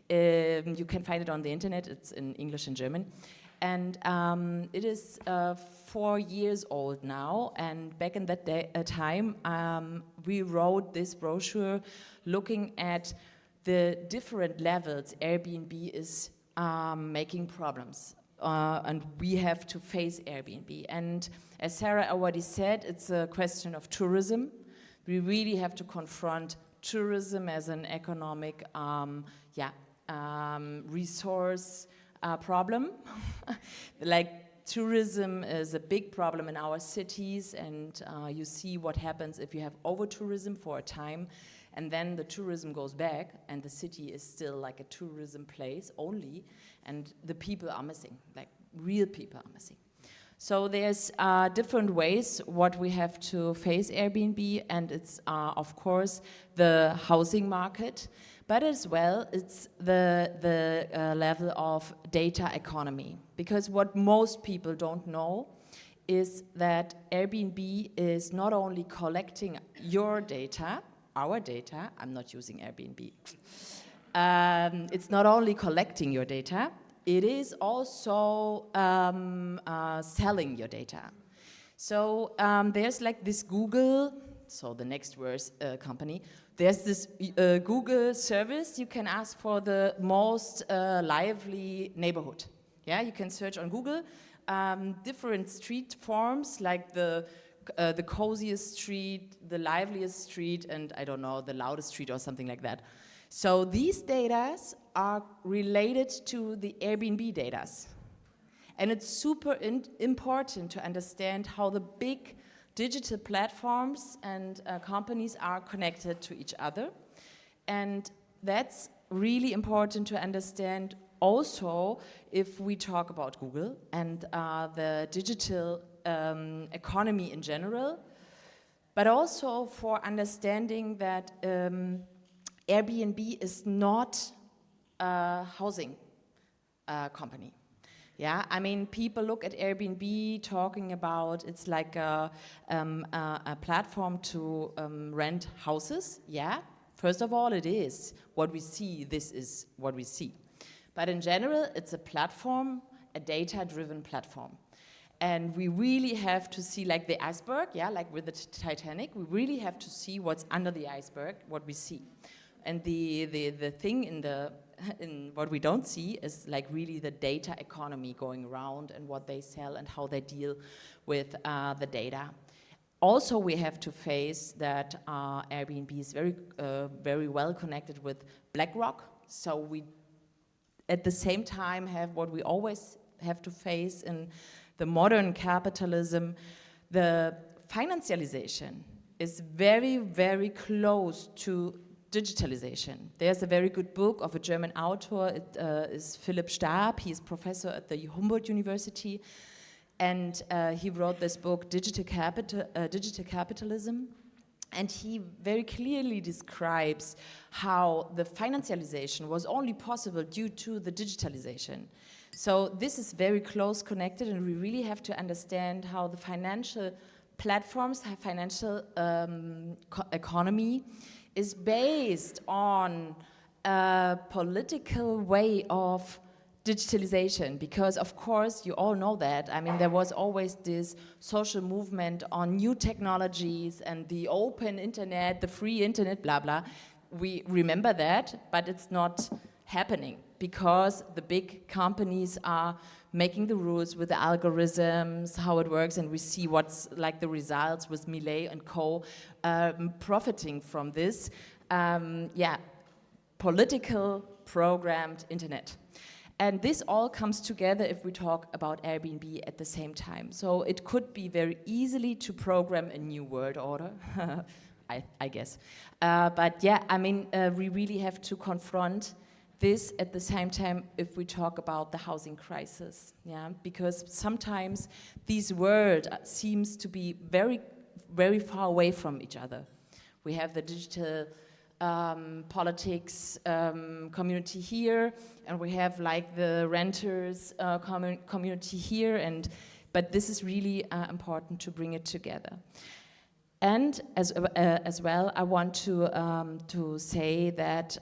You can find it on the internet. It's in English and German. And it is 4 years old now, and back in that time, we wrote this brochure looking at the different levels Airbnb is making problems. And we have to face Airbnb. And as Sarah already said, it's a question of tourism. We really have to confront tourism as an economic resource problem. Like, tourism is a big problem in our cities, and you see what happens if you have over-tourism for a time, and then the tourism goes back, and the city is still like a tourism place only, and the people are missing, like real people are missing. So there's different ways what we have to face Airbnb, and it's of course the housing market, but as well it's the level of data economy. Because what most people don't know is that Airbnb is not only collecting your data, our data, I'm not using Airbnb. It's not only collecting your data, it is also selling your data. So there's like this Google, so the next worst company, there's this Google service. You can ask for the most lively neighborhood. Yeah, you can search on Google different street forms, like the coziest street, the liveliest street, and I don't know, the loudest street or something like that. So these data are related to the Airbnb data. And it's super important to understand how the big digital platforms and companies are connected to each other. And that's really important to understand also if we talk about Google and the digital economy in general, but also for understanding that Airbnb is not a housing company. Yeah, I mean, people look at Airbnb talking about it's like a platform to rent houses. Yeah, first of all, it is what we see. This is what we see. But in general, it's a platform, a data-driven platform. And we really have to see, like the iceberg, yeah, like with the Titanic, we really have to see what's under the iceberg, what we see. And the thing in what we don't see is like really the data economy going around and what they sell and how they deal with the data. Also, we have to face that Airbnb is very well connected with BlackRock. So we, at the same time, have what we always have to face in the modern capitalism. The financialization is very, very close to digitalization. There's a very good book of a German author. It is Philipp Stab. He's professor at the Humboldt University, and he wrote this book, Digital Capitalism. And he very clearly describes how the financialization was only possible due to the digitalization. So this is very close connected, and we really have to understand how the financial platforms, financial economy is based on a political way of digitalization, because of course you all know that. I mean, there was always this social movement on new technologies and the open internet, the free internet, blah blah. We remember that, but it's not happening because the big companies are making the rules with the algorithms, how it works, and we see what's like the results with Millet and co. Profiting from this, political programmed internet. And this all comes together if we talk about Airbnb at the same time. So it could be very easily to program a new world order, I guess. But yeah, I mean, we really have to confront this at the same time if we talk about the housing crisis, yeah? Because sometimes these worlds seems to be very, very far away from each other. We have the digital politics community here, and we have like the renters community here, but this is really important to bring it together. And as well, I want to say that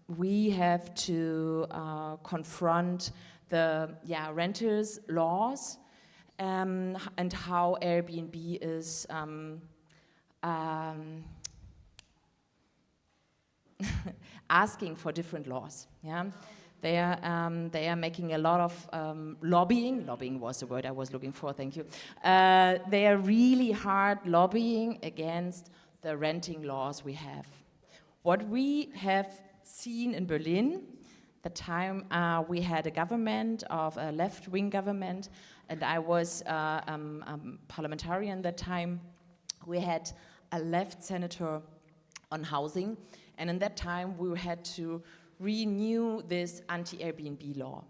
we have to confront the renters laws and how Airbnb is asking for different laws. Yeah, they are making a lot of lobbying. Lobbying was the word I was looking for. Thank you. They are really hard lobbying against the renting laws we have. What we have seen in Berlin, the time we had a government of a left-wing government, and I was parliamentarian that time. We had a left senator on housing, and in that time we had to renew this anti-Airbnb law.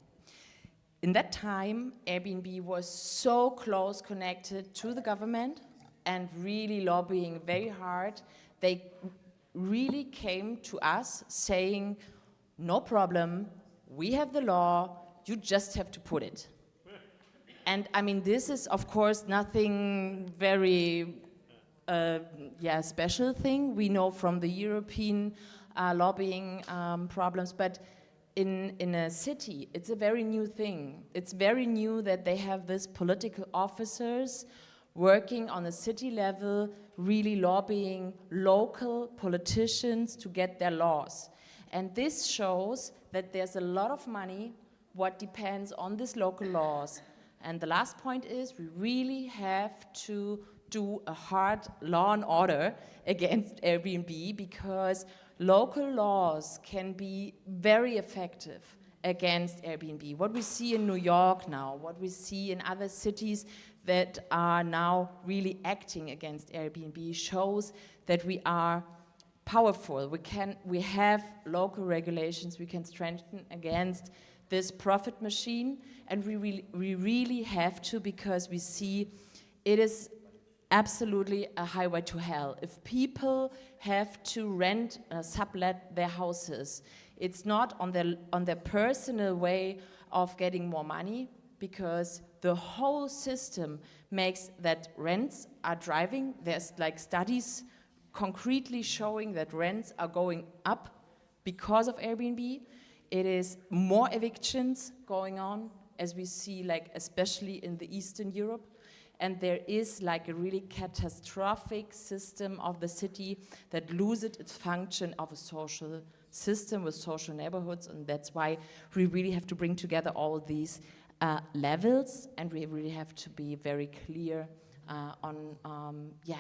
In that time, Airbnb was so close connected to the government and really lobbying very hard. They really came to us saying, no problem, we have the law, you just have to put it. And I mean, this is of course nothing very special thing. We know from the European lobbying problems, but in a city, it's a very new thing. It's very new that they have these political officers working on a city level, really lobbying local politicians to get their laws. And this shows that there's a lot of money what depends on these local laws. And the last point is we really have to do a hard law and order against Airbnb, because local laws can be very effective against Airbnb. What we see in New York now, what we see in other cities that are now really acting against Airbnb shows that we are powerful. We have local regulations we can strengthen against this profit machine, and we really have to, because we see it is absolutely a highway to hell. If people have to rent, sublet their houses, it's not on their personal way of getting more money, because the whole system makes that rents are driving. There's like studies concretely showing that rents are going up because of Airbnb. It is more evictions going on, as we see, like especially in the Eastern Europe. And there is like a really catastrophic system of the city that loses its function of a social system with social neighborhoods, and that's why we really have to bring together all these levels, and we really have to be very clear on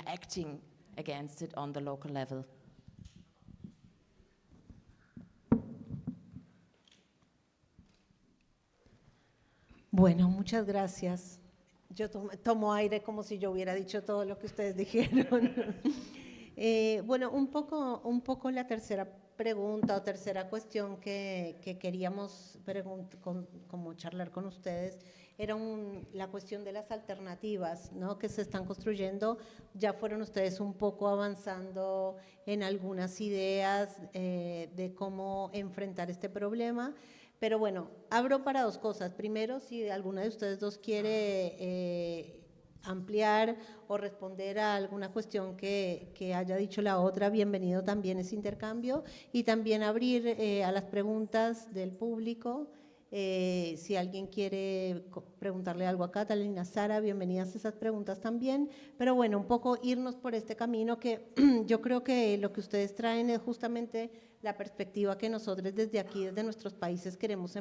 acting against it on the local level. Bueno, muchas gracias. Yo tomo aire como si yo hubiera dicho todo lo que ustedes dijeron. Bueno, un poco la tercera pregunta o tercera cuestión que queríamos como charlar con ustedes era la cuestión de las alternativas, ¿no?, que se están construyendo. Ya fueron ustedes un poco avanzando en algunas ideas de cómo enfrentar este problema. Pero bueno, abro para dos cosas. Primero, si alguna de ustedes dos quiere ampliar o responder a alguna cuestión que haya dicho la otra, bienvenido también ese intercambio. Y también abrir a las preguntas del público. Si alguien quiere preguntarle algo a Katalin, a Sara, bienvenidas esas preguntas también. Pero bueno, un poco irnos por este camino que yo creo que lo que ustedes traen es justamente la perspectiva que nosotros desde aquí, desde nuestros países, queremos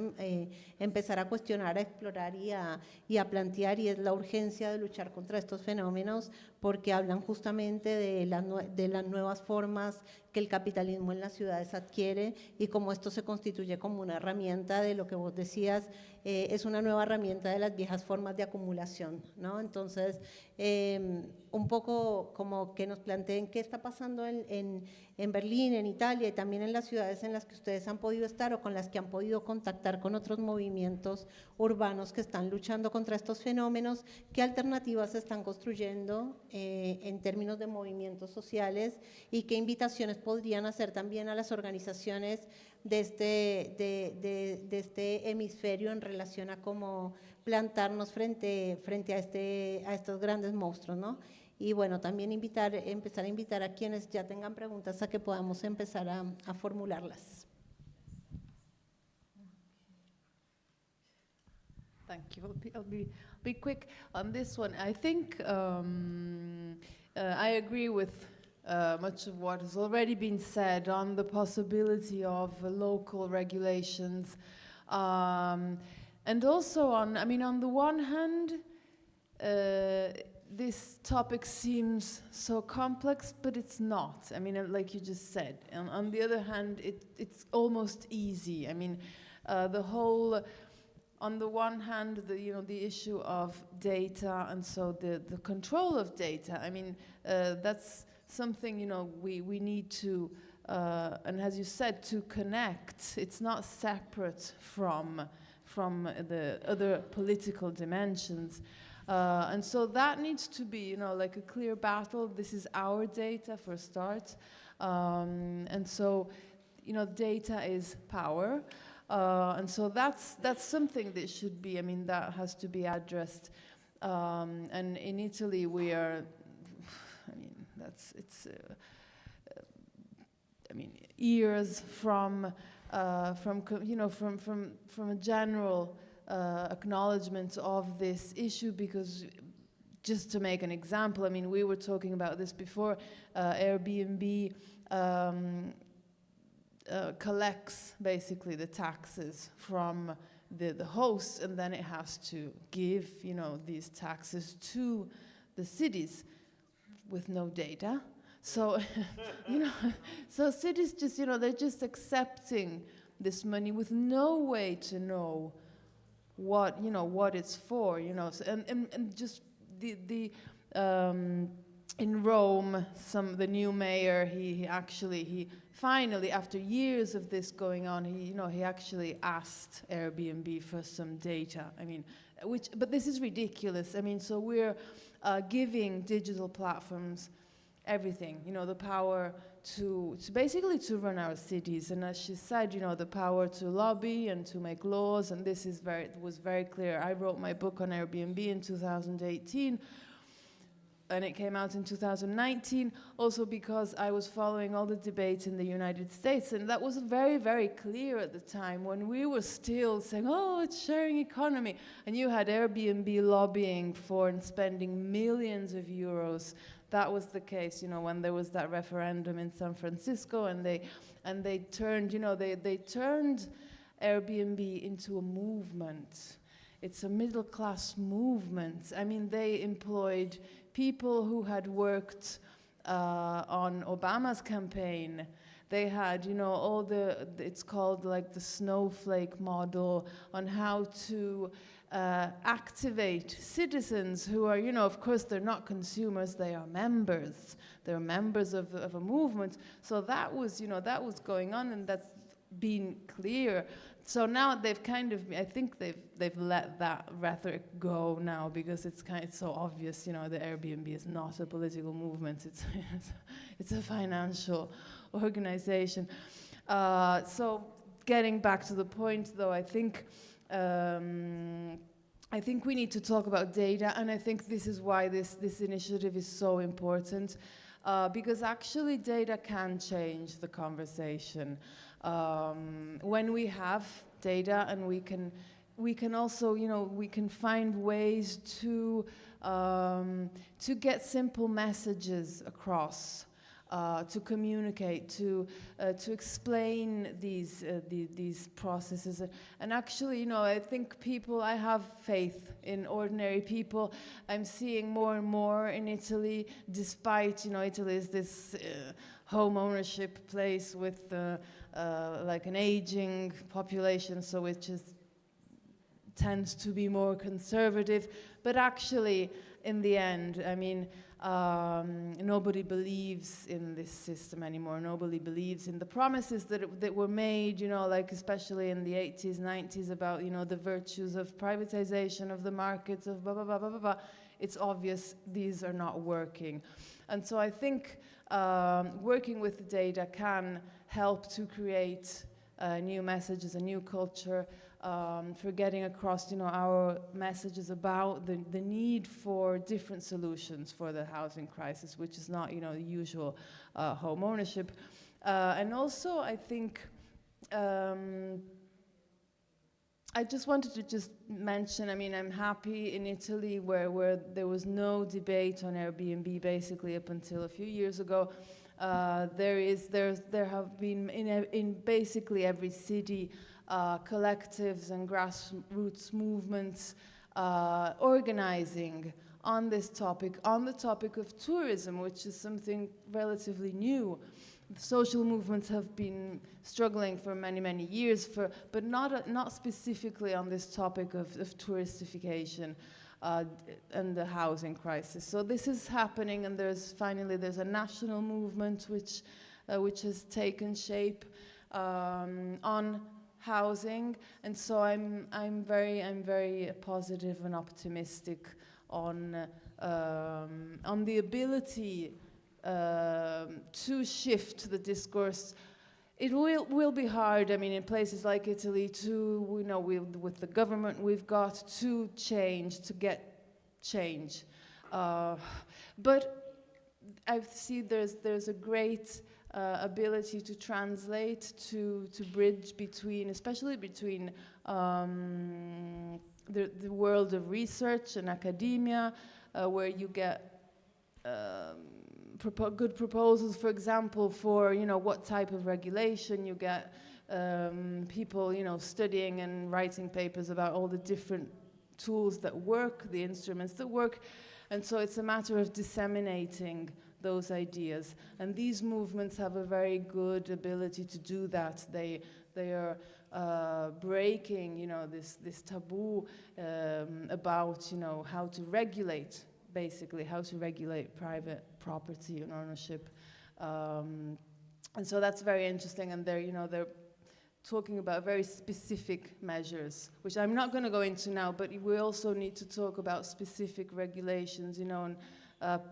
empezar a cuestionar, a explorar y a plantear, y es la urgencia de luchar contra estos fenómenos, porque hablan justamente de las nuevas formas que el capitalismo en las ciudades adquiere y cómo esto se constituye como una herramienta de lo que vos decías, es una nueva herramienta de las viejas formas de acumulación, ¿no? Entonces, un poco como que nos planteen qué está pasando en Berlín, en Italia y también en las ciudades en las que ustedes han podido estar o con las que han podido contactar con otros movimientos urbanos que están luchando contra estos fenómenos, qué alternativas se están construyendo en términos de movimientos sociales y qué invitaciones podrían hacer también a las organizaciones de este hemisferio en relación a cómo plantarnos frente a estos grandes monstruos, ¿no? Y bueno, también empezar a invitar a quienes ya tengan preguntas a que podamos empezar a formularlas. Thank you. I'll be quick on this one. I think I agree with much of what has already been said on the possibility of local regulations, and also on the one hand, this topic seems so complex, but it's not. I mean, like you just said. And on the other hand, it's almost easy. I mean, the whole. On the one hand, the issue of data, and so the control of data. I mean, that's something we need to, and as you said, to connect. It's not separate from the other political dimensions, and so that needs to be like a clear battle. This is our data for a start, and so data is power. And so that's something that should be, that has to be addressed. And in Italy, we are, years from a general acknowledgement of this issue, because just to make an example, we were talking about this before, Airbnb collects basically the taxes from the hosts, and then it has to give these taxes to the cities with no data. So so cities just they're just accepting this money with no way to know what what it's for. So, and just the in Rome, the new mayor, he finally, after years of this going on, he actually asked Airbnb for some data. But this is ridiculous. So we're giving digital platforms everything, the power to basically to run our cities. And as she said, the power to lobby and to make laws. And this was very clear. I wrote my book on Airbnb in 2018. And it came out in 2019, also because I was following all the debates in the United States, and that was very, very clear at the time when we were still saying, oh, it's sharing economy. And you had Airbnb lobbying for and spending millions of euros. That was the case, when there was that referendum in San Francisco, and they turned, they turned Airbnb into a movement. It's a middle-class movement. They employed people who had worked on Obama's campaign. They had, it's called like the snowflake model on how to activate citizens who are, of course, they're not consumers, they are members. They're members of a movement. So that was, that was going on, and that's been clear. So now they've I think they've let that rhetoric go now, because it's so obvious, the Airbnb is not a political movement, it's a financial organization. So getting back to the point, though, I think we need to talk about data, and I think this is why this initiative is so important. Because actually data can change the conversation. When we have data, and we can also, we can find ways to get simple messages across, to communicate, to explain these processes. And actually, I think I have faith in ordinary people. I'm seeing more and more in Italy, despite, Italy is this home ownership place with like an aging population, so it just tends to be more conservative. But actually, in the end, nobody believes in this system anymore. Nobody believes in the promises that were made, like especially in the 80s, 90s about, the virtues of privatization of the markets, of blah, blah, blah, blah, blah, blah. it's obvious these are not working. And so I think working with the data can help to create new messages, a new culture, for getting across, our messages about the need for different solutions for the housing crisis, which is not, the usual home ownership. And also, I think I just wanted to just mention, I'm happy in Italy where there was no debate on Airbnb basically up until a few years ago. There have been in basically every city collectives and grassroots movements organizing on this topic, on the topic of tourism, which is something relatively new. Social movements have been struggling for many, many years, but not specifically on this topic of touristification and the housing crisis. So this is happening, and there's a national movement which has taken shape on housing, and so I'm very positive and optimistic on the ability to shift the discourse. It will be hard. In places like Italy, with the government we've got to get change. But I see there's a great ability to translate, to bridge especially between the world of research and academia, where you get good proposals, for example, for what type of regulation. You get people studying and writing papers about all the different tools that work, the instruments that work, and so it's a matter of disseminating those ideas. And these movements have a very good ability to do that. They are breaking this taboo about how to regulate. Basically, how to regulate private property and ownership, and so that's very interesting. And they're talking about very specific measures, which I'm not going to go into now. But we also need to talk about specific regulations, and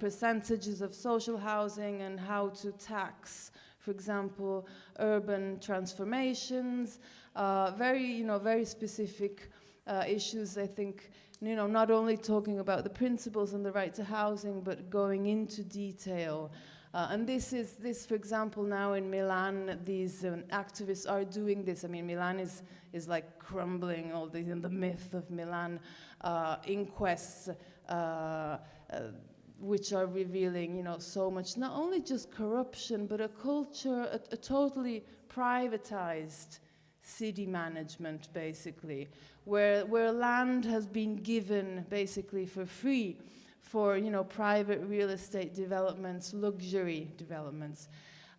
percentages of social housing and how to tax, for example, urban transformations. Very specific issues. I think. Not only talking about the principles and the right to housing, but going into detail. And this, for example, now in Milan, these activists are doing this. Milan is like crumbling, all the myth of Milan, inquests, which are revealing, so much, not only just corruption, but a culture, a totally privatized city management, basically, where land has been given basically for free for private real estate developments, luxury developments,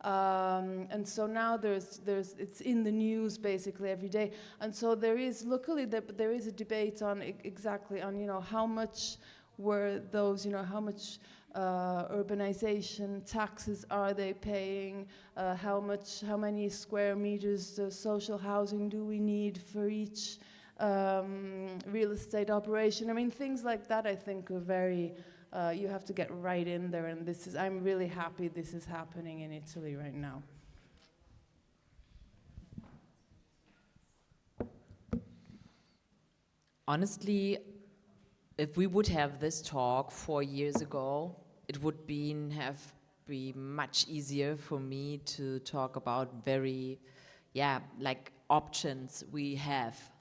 and so now it's in the news basically every day. And so there is a debate on exactly on how much were those how much urbanization taxes are they paying? How many square meters of social housing do we need for each real estate operation? Things like that I think are very, you have to get right in there, and I'm really happy this is happening in Italy right now. Honestly, if we would have this talk 4 years ago, it would be much easier for me to talk about very, options we have.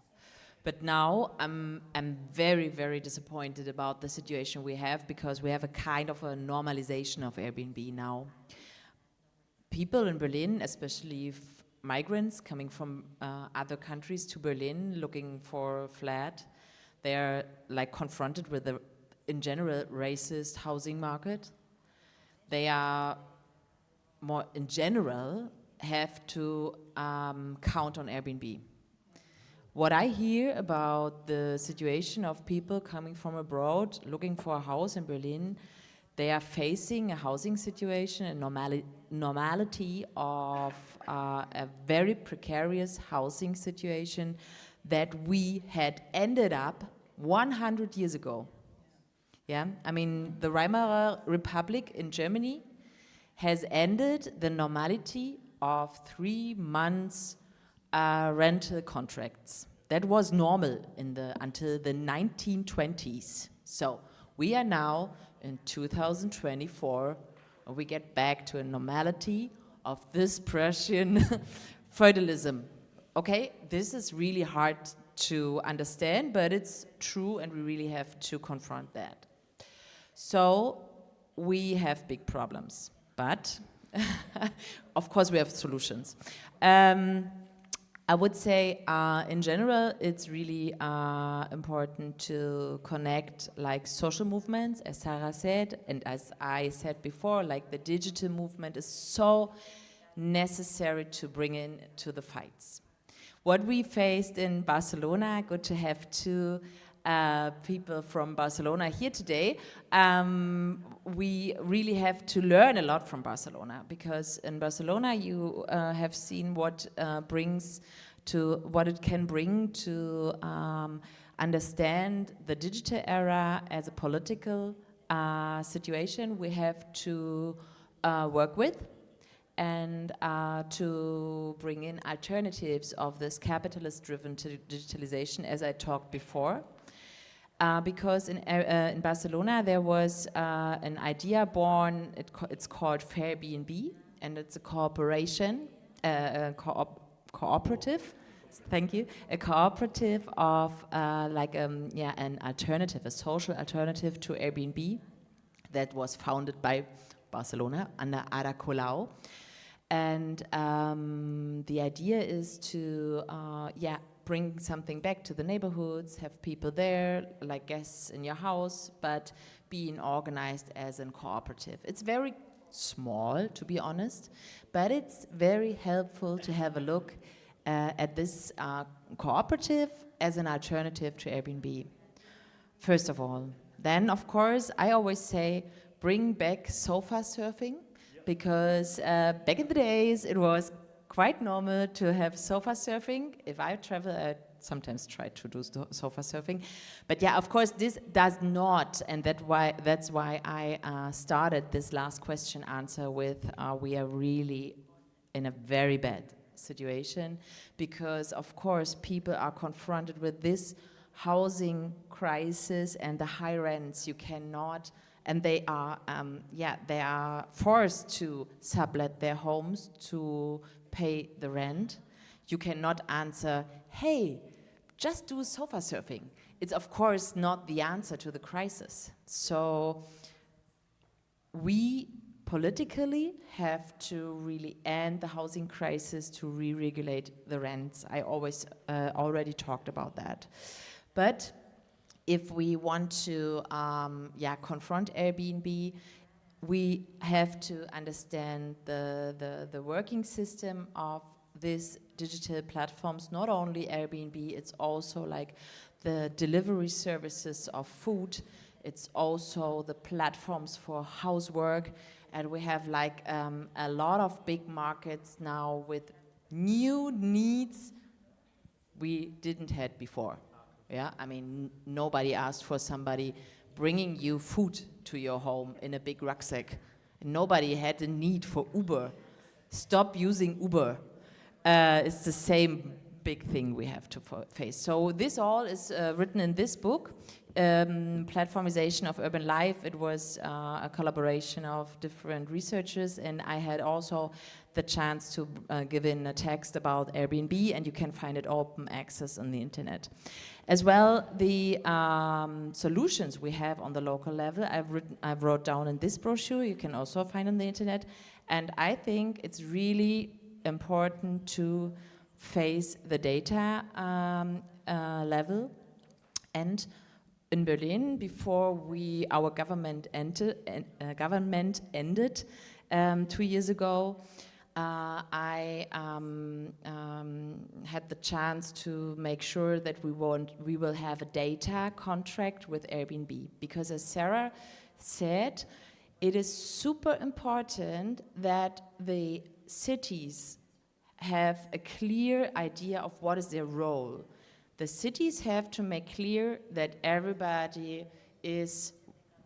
But now I'm very, very disappointed about the situation we have, because we have a kind of a normalization of Airbnb now. People in Berlin, especially migrants coming from other countries to Berlin looking for a flat, they're confronted with the, in general, racist housing market. They are more, in general, have to count on Airbnb. What I hear about the situation of people coming from abroad looking for a house in Berlin, they are facing a housing situation, a normality of a very precarious housing situation that we had ended up 100 years ago. Yeah, I mean, the Weimar Republic in Germany has ended the normality of 3 months rental contracts. That was normal until the 1920s. So we are now in 2024, and we get back to a normality of this Prussian feudalism. Okay, this is really hard to understand, but it's true, and we really have to confront that. So we have big problems, but of course we have solutions. I would say, in general, it's really important to connect like social movements, as Sarah said, and as I said before, like the digital movement is so necessary to bring in to the fights. What we faced in Barcelona, good to have two people from Barcelona here today. We really have to learn a lot from Barcelona, because in Barcelona you have seen what it can bring to understand the digital era as a political situation we have to work with, and to bring in alternatives of this capitalist-driven digitalization, as I talked before. Because in Barcelona there was an idea born, it's called Airbnb, and it's a cooperation, cooperative, thank you, a cooperative of an alternative, a social alternative to Airbnb that was founded by Barcelona under Ada Colau. And the idea is to bring something back to the neighborhoods, have people there, like guests in your house, but being organized as a cooperative. It's very small, to be honest, but it's very helpful to have a look at this cooperative as an alternative to Airbnb, first of all. Then, of course, I always say, bring back sofa surfing, because back in the days it was quite normal to have sofa surfing. If I travel, I sometimes try to do sofa surfing. But yeah, of course, this does not, and that's why I started this last question answer with we are really in a very bad situation, because of course people are confronted with this housing crisis and the high rents. You cannot, and they are forced to sublet their homes to pay the rent. You cannot answer, hey, just do sofa surfing. It's of course not the answer to the crisis. So we politically have to really end the housing crisis, to re-regulate the rents. I always already talked about that. But if we want to confront Airbnb, we have to understand the working system of these digital platforms. Not only Airbnb, it's also like the delivery services of food. It's also the platforms for housework. And we have like a lot of big markets now with new needs we didn't have before. Yeah, I mean, nobody asked for somebody bringing you food to your home in a big rucksack. Nobody had a need for Uber. Stop using Uber. It's the same big thing we have to face. So this all is written in this book, Platformization of Urban Life. It was a collaboration of different researchers, and I had also the chance to give in a text about Airbnb, and you can find it open access on the internet. As well, the solutions we have on the local level, I've wrote down in this brochure, you can also find on the internet, and I think it's really important to face the data level. And in Berlin, before our government ended 2 years ago, I had the chance to make sure that we will have a data contract with Airbnb, because as Sarah said, it is super important that the cities have a clear idea of what is their role. The cities have to make clear that everybody is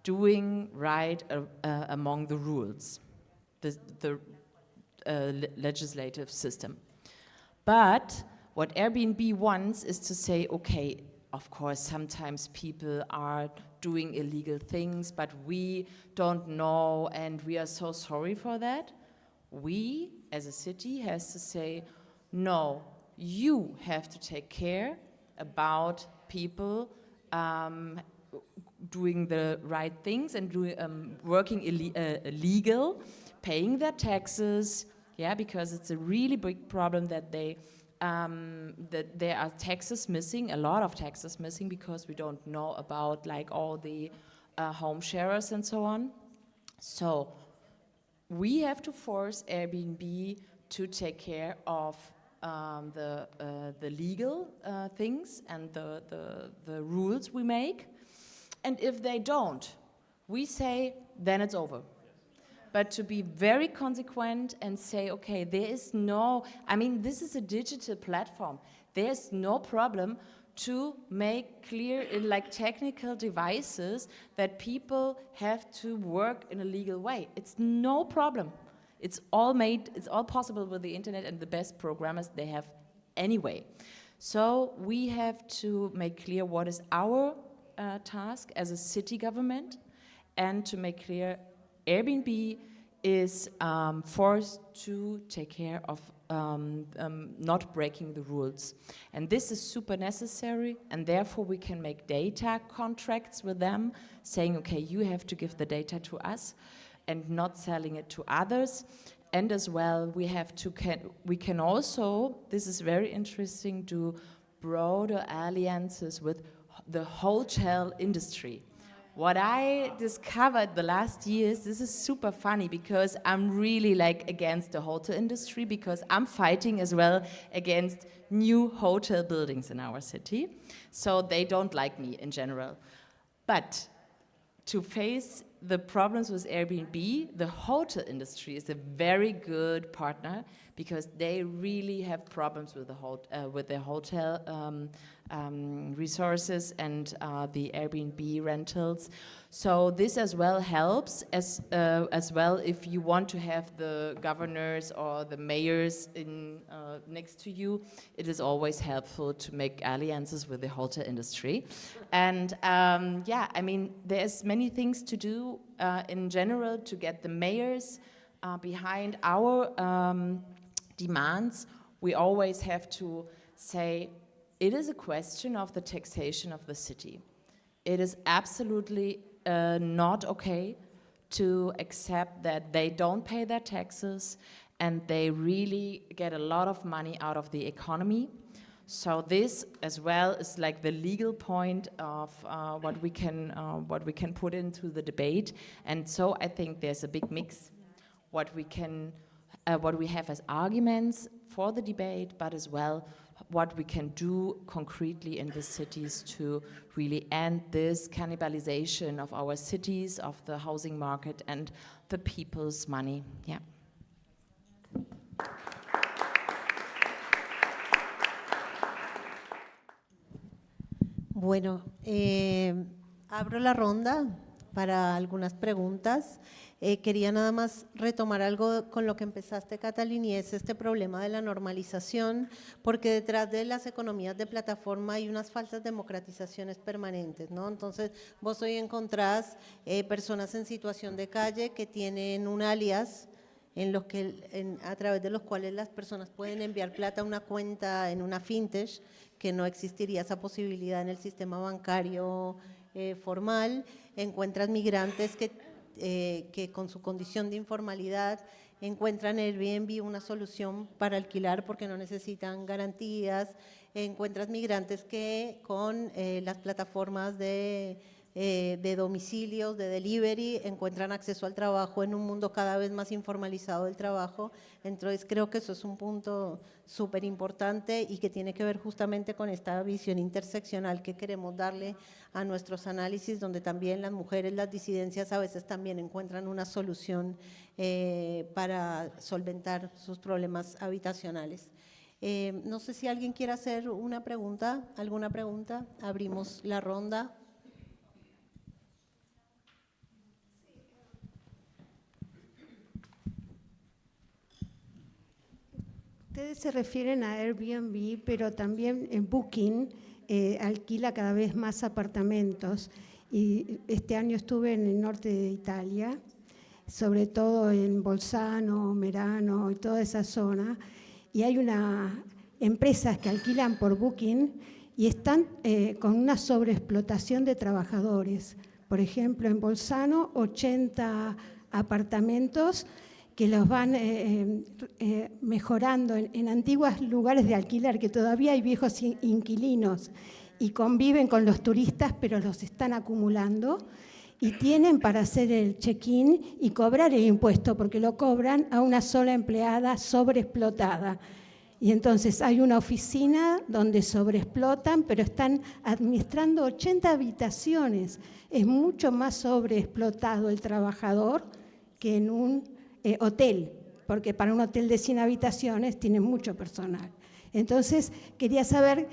doing right among the rules, the legislative system. But what Airbnb wants is to say, okay, of course, sometimes people are doing illegal things, but we don't know, and we are so sorry for that. We, as a city, has to say, no, you have to take care about people doing the right things and working legal, paying their taxes, yeah, because it's a really big problem that that there are taxes missing, a lot of taxes missing, because we don't know about like all the home sharers and so on. So we have to force Airbnb to take care of the legal things and the rules we make. And if they don't, we say, then it's over. But to be very consequent and say, okay, there is no, I mean, this is a digital platform. There's no problem to make clear in like technical devices that people have to work in a legal way. It's no problem. It's all possible with the internet and the best programmers they have anyway. So we have to make clear what is our task as a city government, and to make clear Airbnb is forced to take care of not breaking the rules. And this is super necessary, and therefore we can make data contracts with them, saying, okay, you have to give the data to us, and not selling it to others. And as well, we can also, this is very interesting, do broader alliances with the hotel industry. What I discovered the last years, this is super funny, because I'm really like against the hotel industry, because I'm fighting as well against new hotel buildings in our city. So they don't like me in general. But to face the problems with Airbnb, the hotel industry is a very good partner, because they really have problems with their hotel resources and the Airbnb rentals. So this as well helps, as well if you want to have the governors or the mayors next to you. It is always helpful to make alliances with the hotel industry. And yeah, I mean, there's many things to do in general to get the mayors behind our demands. We always have to say, it is a question of the taxation of the city. It is absolutely not okay to accept that they don't pay their taxes and they really get a lot of money out of the economy. So this as well is like the legal point of what we can put into the debate. And so I think there's a big mix what we have as arguments for the debate, but as well what we can do concretely in the cities to really end this cannibalization of our cities, of the housing market and the people's money. Yeah. Bueno, abro la ronda para algunas preguntas. Quería nada más retomar algo con lo que empezaste, Katalin, y es este problema de la normalización, porque detrás de las economías de plataforma hay unas falsas democratizaciones permanentes, ¿no? Entonces, vos hoy encontrás personas en situación de calle que tienen un alias a través de los cuales las personas pueden enviar plata a una cuenta en una fintech, que no existiría esa posibilidad en el sistema bancario formal. Encuentras migrantes que con su condición de informalidad encuentran en Airbnb una solución para alquilar porque no necesitan garantías. Encuentras migrantes que con las plataformas de domicilios, de delivery, encuentran acceso al trabajo en un mundo cada vez más informalizado del trabajo. Entonces creo que eso es un punto súper importante y que tiene que ver justamente con esta visión interseccional que queremos darle a nuestros análisis, donde también las mujeres, las disidencias a veces también encuentran una solución para solventar sus problemas habitacionales. No sé si alguien quiere hacer una pregunta, alguna pregunta. Abrimos la ronda. Ustedes se refieren a Airbnb, pero también en Booking alquila cada vez más apartamentos. Y este año estuve en el norte de Italia, sobre todo en Bolzano, Merano y toda esa zona, y hay empresas que alquilan por Booking y están con una sobreexplotación de trabajadores. Por ejemplo, en Bolzano, 80 apartamentos que los van mejorando en antiguos lugares de alquiler, que todavía hay viejos inquilinos y conviven con los turistas, pero los están acumulando y tienen para hacer el check-in y cobrar el impuesto, porque lo cobran a una sola empleada sobreexplotada. Y entonces hay una oficina donde sobreexplotan, pero están administrando 80 habitaciones. Es mucho más sobreexplotado el trabajador que en un hotel, porque para un hotel de 100 habitaciones tiene mucho personal. Entonces, quería saber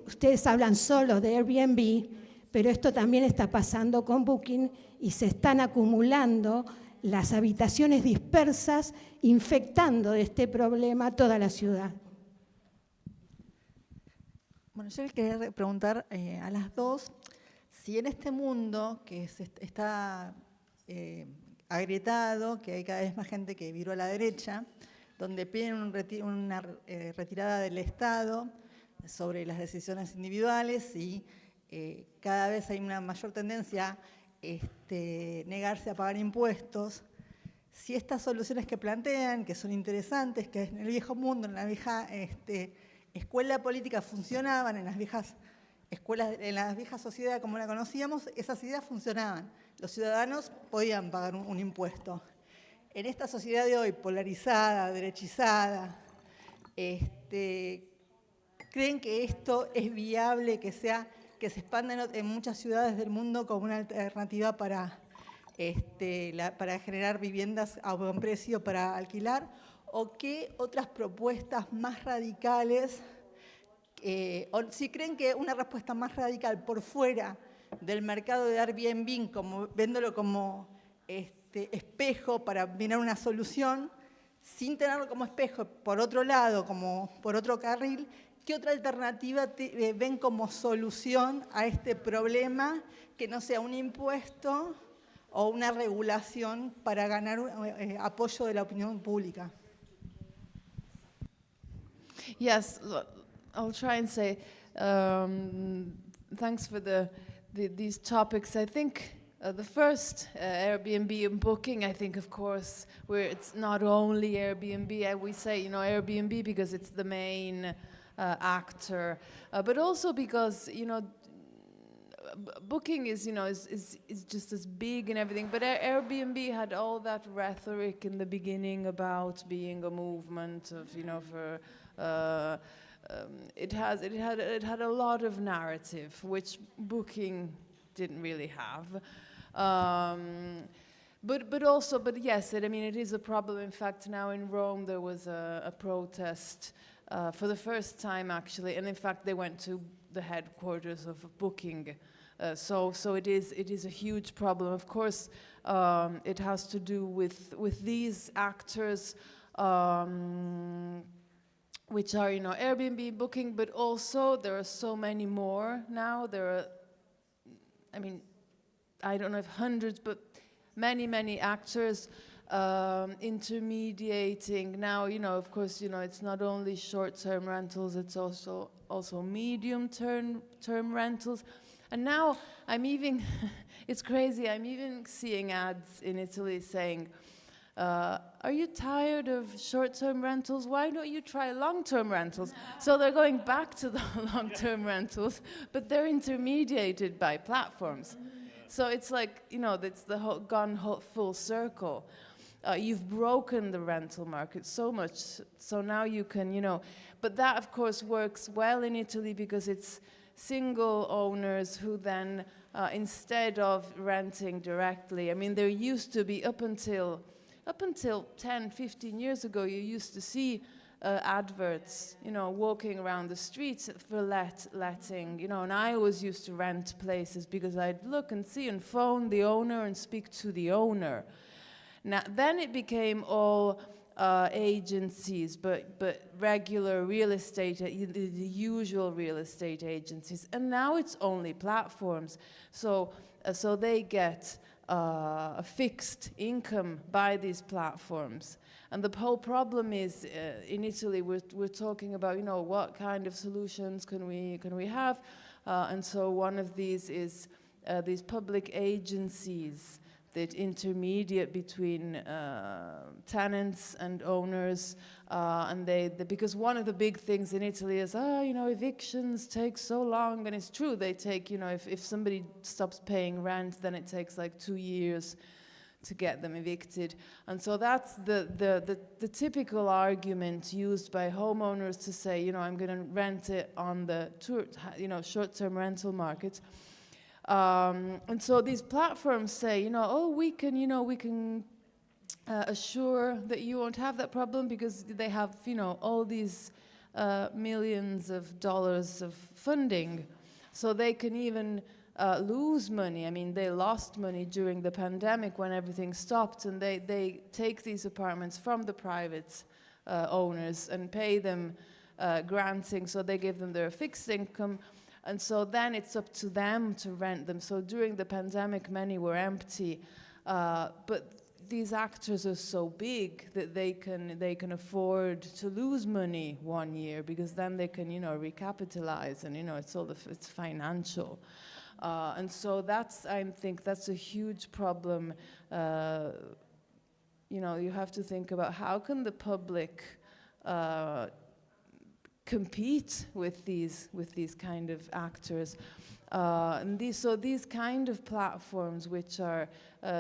ustedes hablan solo de Airbnb, pero esto también está pasando con Booking y se están acumulando las habitaciones dispersas, infectando de este problema toda la ciudad. Bueno, yo le quería preguntar a las dos si en este mundo que está agrietado, que hay cada vez más gente que viró a la derecha, donde piden una retirada del Estado sobre las decisiones individuales y cada vez hay una mayor tendencia a negarse a pagar impuestos, si estas soluciones que plantean, que son interesantes, que en el viejo mundo, en la vieja escuela política funcionaban, en las viejas escuelas, en la vieja sociedad como la conocíamos, esas ideas funcionaban. Los ciudadanos podían pagar un impuesto. En esta sociedad de hoy, polarizada, derechizada, ¿creen que esto es viable, que se expanda en muchas ciudades del mundo como una alternativa para generar viviendas a buen precio para alquilar? ¿O qué otras propuestas más radicales, o si creen que una respuesta más radical por fuera del mercado de Airbnb, viéndolo como espejo para mirar una solución, sin tenerlo como espejo, por otro lado, como por otro carril, ¿qué otra alternativa ven como solución a este problema que no sea un impuesto o una regulación para ganar apoyo de la opinión pública? Yes, I'll try and say, thanks for these topics. I think the first, Airbnb and booking, I think, of course, where it's not only Airbnb, we say, Airbnb because it's the main actor, but also because, booking is just as big and everything, but Airbnb had all that rhetoric in the beginning about being a movement of, it had a lot of narrative, which booking didn't really have. But yes, it is a problem. In fact, now in Rome there was a protest for the first time, actually, and in fact they went to the headquarters of Booking. So it is a huge problem. Of course, it has to do with these actors, which are Airbnb, Booking, but also there are so many more now. There are, I don't know if hundreds, but many actors intermediating. Now, of course, it's not only short-term rentals, it's also medium-term rentals. And now it's crazy, I'm even seeing ads in Italy saying, are you tired of short-term rentals? Why don't you try long-term rentals? So they're going back to the long-term rentals, but they're intermediated by platforms. So it's like, it's gone full circle. You've broken the rental market so much, so now you can, but that of course works well in Italy because it's single owners who then, instead of renting directly, there used to be up until 10, 15 years ago, you used to see adverts, walking around the streets for letting, and I always used to rent places because I'd look and see and phone the owner and speak to the owner. Now, then it became all agencies, but regular real estate, the usual real estate agencies. And now it's only platforms. So they get a fixed income by these platforms. And the whole problem is, in Italy, we're talking about, you know, what kind of solutions can we have? And so one of these is these public agencies that intermediate between tenants and owners, and because one of the big things in Italy is, you know, evictions take so long, and it's true, they take, you know, if somebody stops paying rent, then it takes like 2 years to get them evicted. And so that's the typical argument used by homeowners to say, you know, I'm going to rent it on the short-term rental market. And so these platforms say, you know, oh, we can assure that you won't have that problem because they have, you know, all these millions of dollars of funding. So they can even lose money. I mean, they lost money during the pandemic when everything stopped, and they take these apartments from the private owners and pay them granting, so they give them their fixed income. And so then it's up to them to rent them. So during the pandemic, many were empty. But these actors are so big that they can afford to lose money 1 year, because then they can, you know, recapitalize, and, you know, it's financial. And so I think that's a huge problem. You know, you have to think about how can the public compete with these kind of actors, and these kind of platforms, which are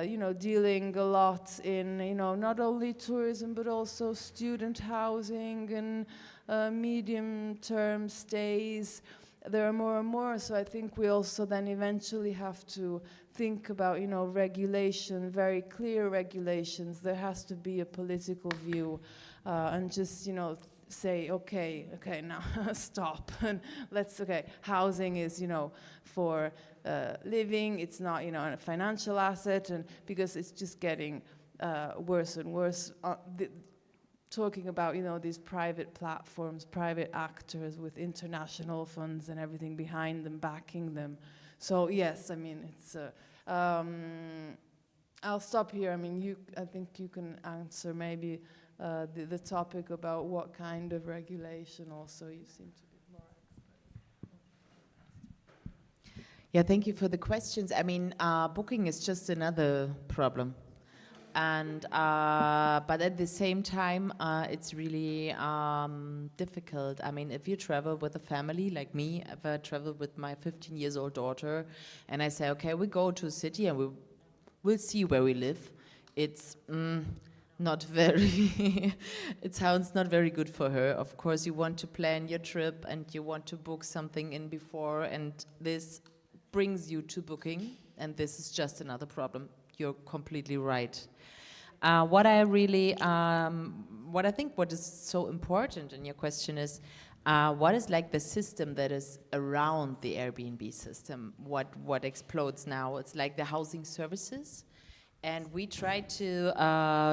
you know, dealing a lot in, you know, not only tourism but also student housing and medium-term stays. There are more and more, so I think we also then eventually have to think about, you know, regulation, very clear regulations. There has to be a political view, and just, you know, say, okay, now stop, and housing is, you know, for living, it's not, you know, a financial asset, and because it's just getting worse and worse. Talking about, you know, these private platforms, private actors with international funds and everything behind them, backing them. So yes, I mean, it's, I'll stop here. I mean, I think you can answer maybe the topic about what kind of regulation also you seem to be more expert. Yeah, thank you for the questions. I mean, booking is just another problem. And but at the same time, it's really difficult. I mean, if you travel with a family like me, if I travel with my 15-year-old daughter, and I say, okay, we go to a city and we'll see where we live. It's not very, it sounds not very good for her. Of course, you want to plan your trip and you want to book something in before, and this brings you to booking, and this is just another problem. You're completely right. What I think what is so important in your question is, what is like the system that is around the Airbnb system? What explodes now? It's like the housing services. And we try to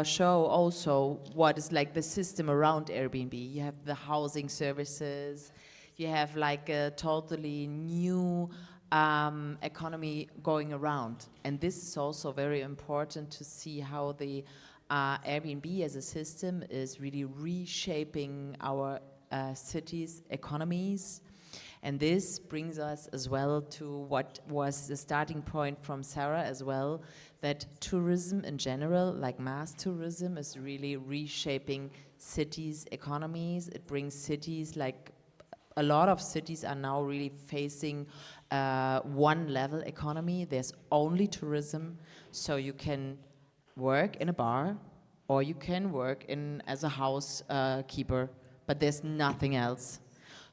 show also what is like the system around Airbnb. You have the housing services, you have like a totally new economy going around. And this is also very important to see how the Airbnb as a system is really reshaping our cities' economies. And this brings us as well to what was the starting point from Sarah as well, that tourism in general, like mass tourism, is really reshaping cities' economies. It brings cities, like a lot of cities are now really facing one-level economy. There's only tourism, so you can work in a bar or you can work as a housekeeper, but there's nothing else.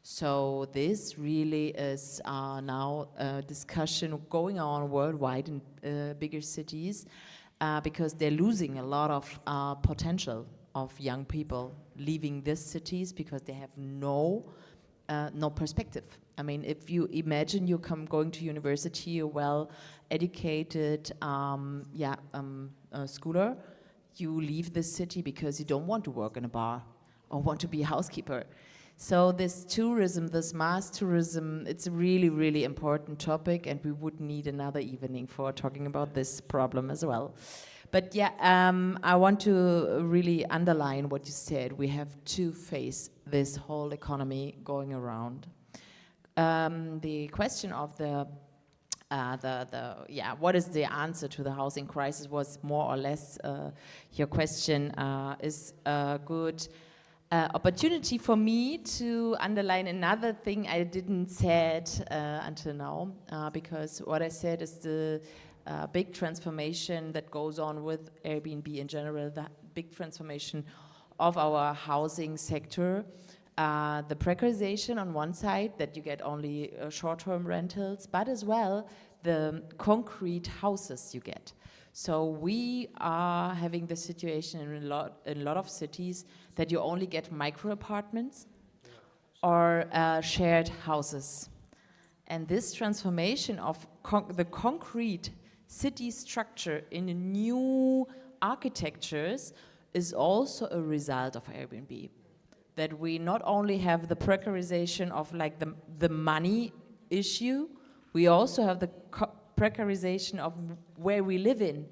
So this really is now a discussion going on worldwide in bigger cities, because they're losing a lot of potential of young people leaving these cities because they have no perspective. I mean, if you imagine you going to university, a well-educated schooler, you leave the city because you don't want to work in a bar or want to be a housekeeper. So this tourism, this mass tourism, it's a really, really important topic, and we would need another evening for talking about this problem as well. But yeah, I want to really underline what you said. We have to face this whole economy going around. The question of what is the answer to the housing crisis was more or less your question is a good opportunity for me to underline another thing I didn't said until now, because what I said is the big transformation that goes on with Airbnb in general, the big transformation of our housing sector. The precarization on one side, that you get only short-term rentals, but as well the concrete houses you get. So we are having the situation in a lot of cities that you only get micro apartments or shared houses. And this transformation of the concrete city structure in new architectures is also a result of Airbnb. That we not only have the precarization of like the money issue, we also have the precarization of where we live in.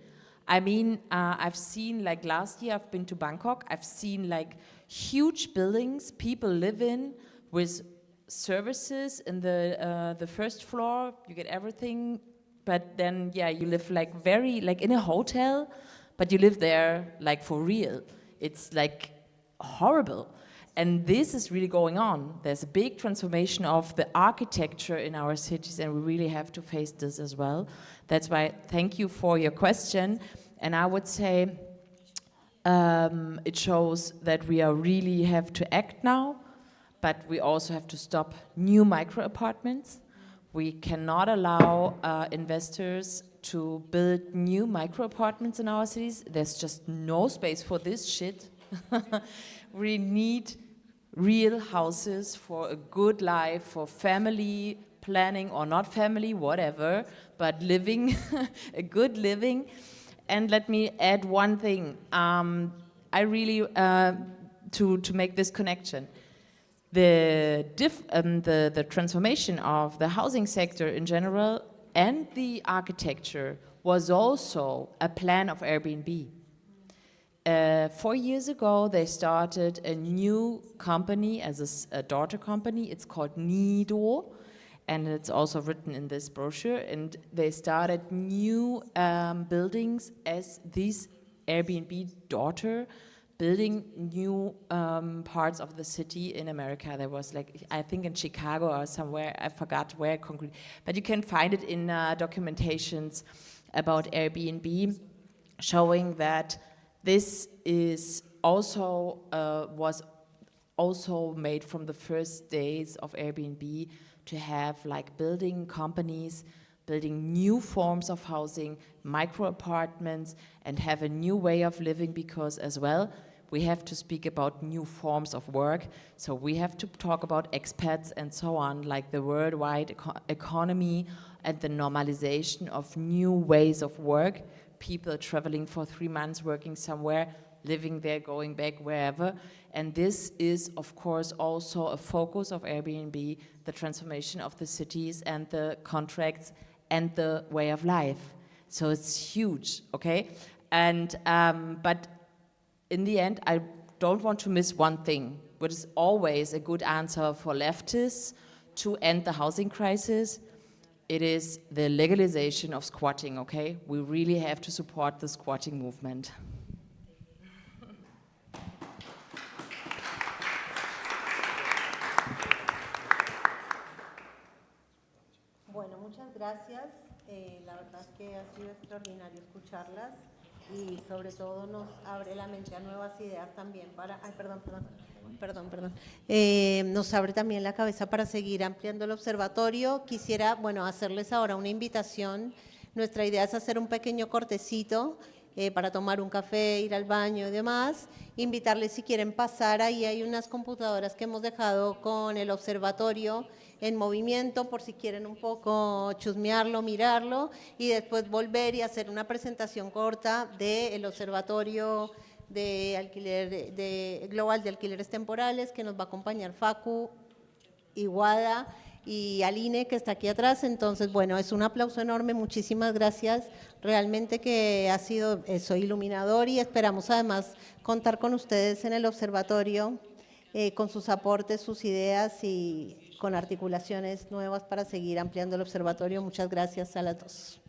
I mean, I've seen, like last year I've been to Bangkok, I've seen like huge buildings people live in with services in the first floor, you get everything, but then yeah, you live like like in a hotel, but you live there like for real. It's like horrible. And this is really going on. There's a big transformation of the architecture in our cities, and we really have to face this as well. That's why thank you for your question. And I would say it shows that we are really have to act now, but we also have to stop new micro apartments. We cannot allow investors to build new micro apartments in our cities. There's just no space for this shit. We need real houses for a good life, for family planning or not family, whatever, but living, a good living. And let me add one thing. I really, to make this connection, the transformation of the housing sector in general and the architecture was also a plan of Airbnb. 4 years ago, they started a new company as a daughter company. It's called Nido, and it's also written in this brochure. And they started new buildings as this Airbnb daughter, building new parts of the city in America. There was like, I think in Chicago or somewhere, I forgot where concrete, but you can find it in documentations about Airbnb, showing that this is also was also made from the first days of Airbnb to have like building companies, building new forms of housing, micro apartments, and have a new way of living, because as well we have to speak about new forms of work. So we have to talk about expats and so on, like the worldwide economy and the normalization of new ways of work. People traveling for 3 months, working somewhere, living there, going back wherever. And this is, of course, also a focus of Airbnb, the transformation of the cities and the contracts and the way of life. So it's huge, okay? And, but in the end, I don't want to miss one thing, which is always a good answer for leftists to end the housing crisis. It is the legalization of squatting, okay? We really have to support the squatting movement. Bueno, muchas gracias. La verdad es que ha sido extraordinario escucharlas y sobre todo nos abre la mente a nuevas ideas también para... Ay, perdón. Nos abre también la cabeza para seguir ampliando el observatorio. Quisiera, bueno, hacerles ahora una invitación. Nuestra idea es hacer un pequeño cortecito para tomar un café, ir al baño y demás. Invitarles si quieren pasar, ahí hay unas computadoras que hemos dejado con el observatorio en movimiento por si quieren un poco chusmearlo, mirarlo y después volver y hacer una presentación corta del observatorio de alquiler, global de alquileres temporales, que nos va a acompañar Facu, Iguada y Aline, que está aquí atrás. Entonces, bueno, es un aplauso enorme, muchísimas gracias, realmente que ha sido eso, iluminador, y esperamos además contar con ustedes en el observatorio, con sus aportes, sus ideas y con articulaciones nuevas para seguir ampliando el observatorio. Muchas gracias a las dos.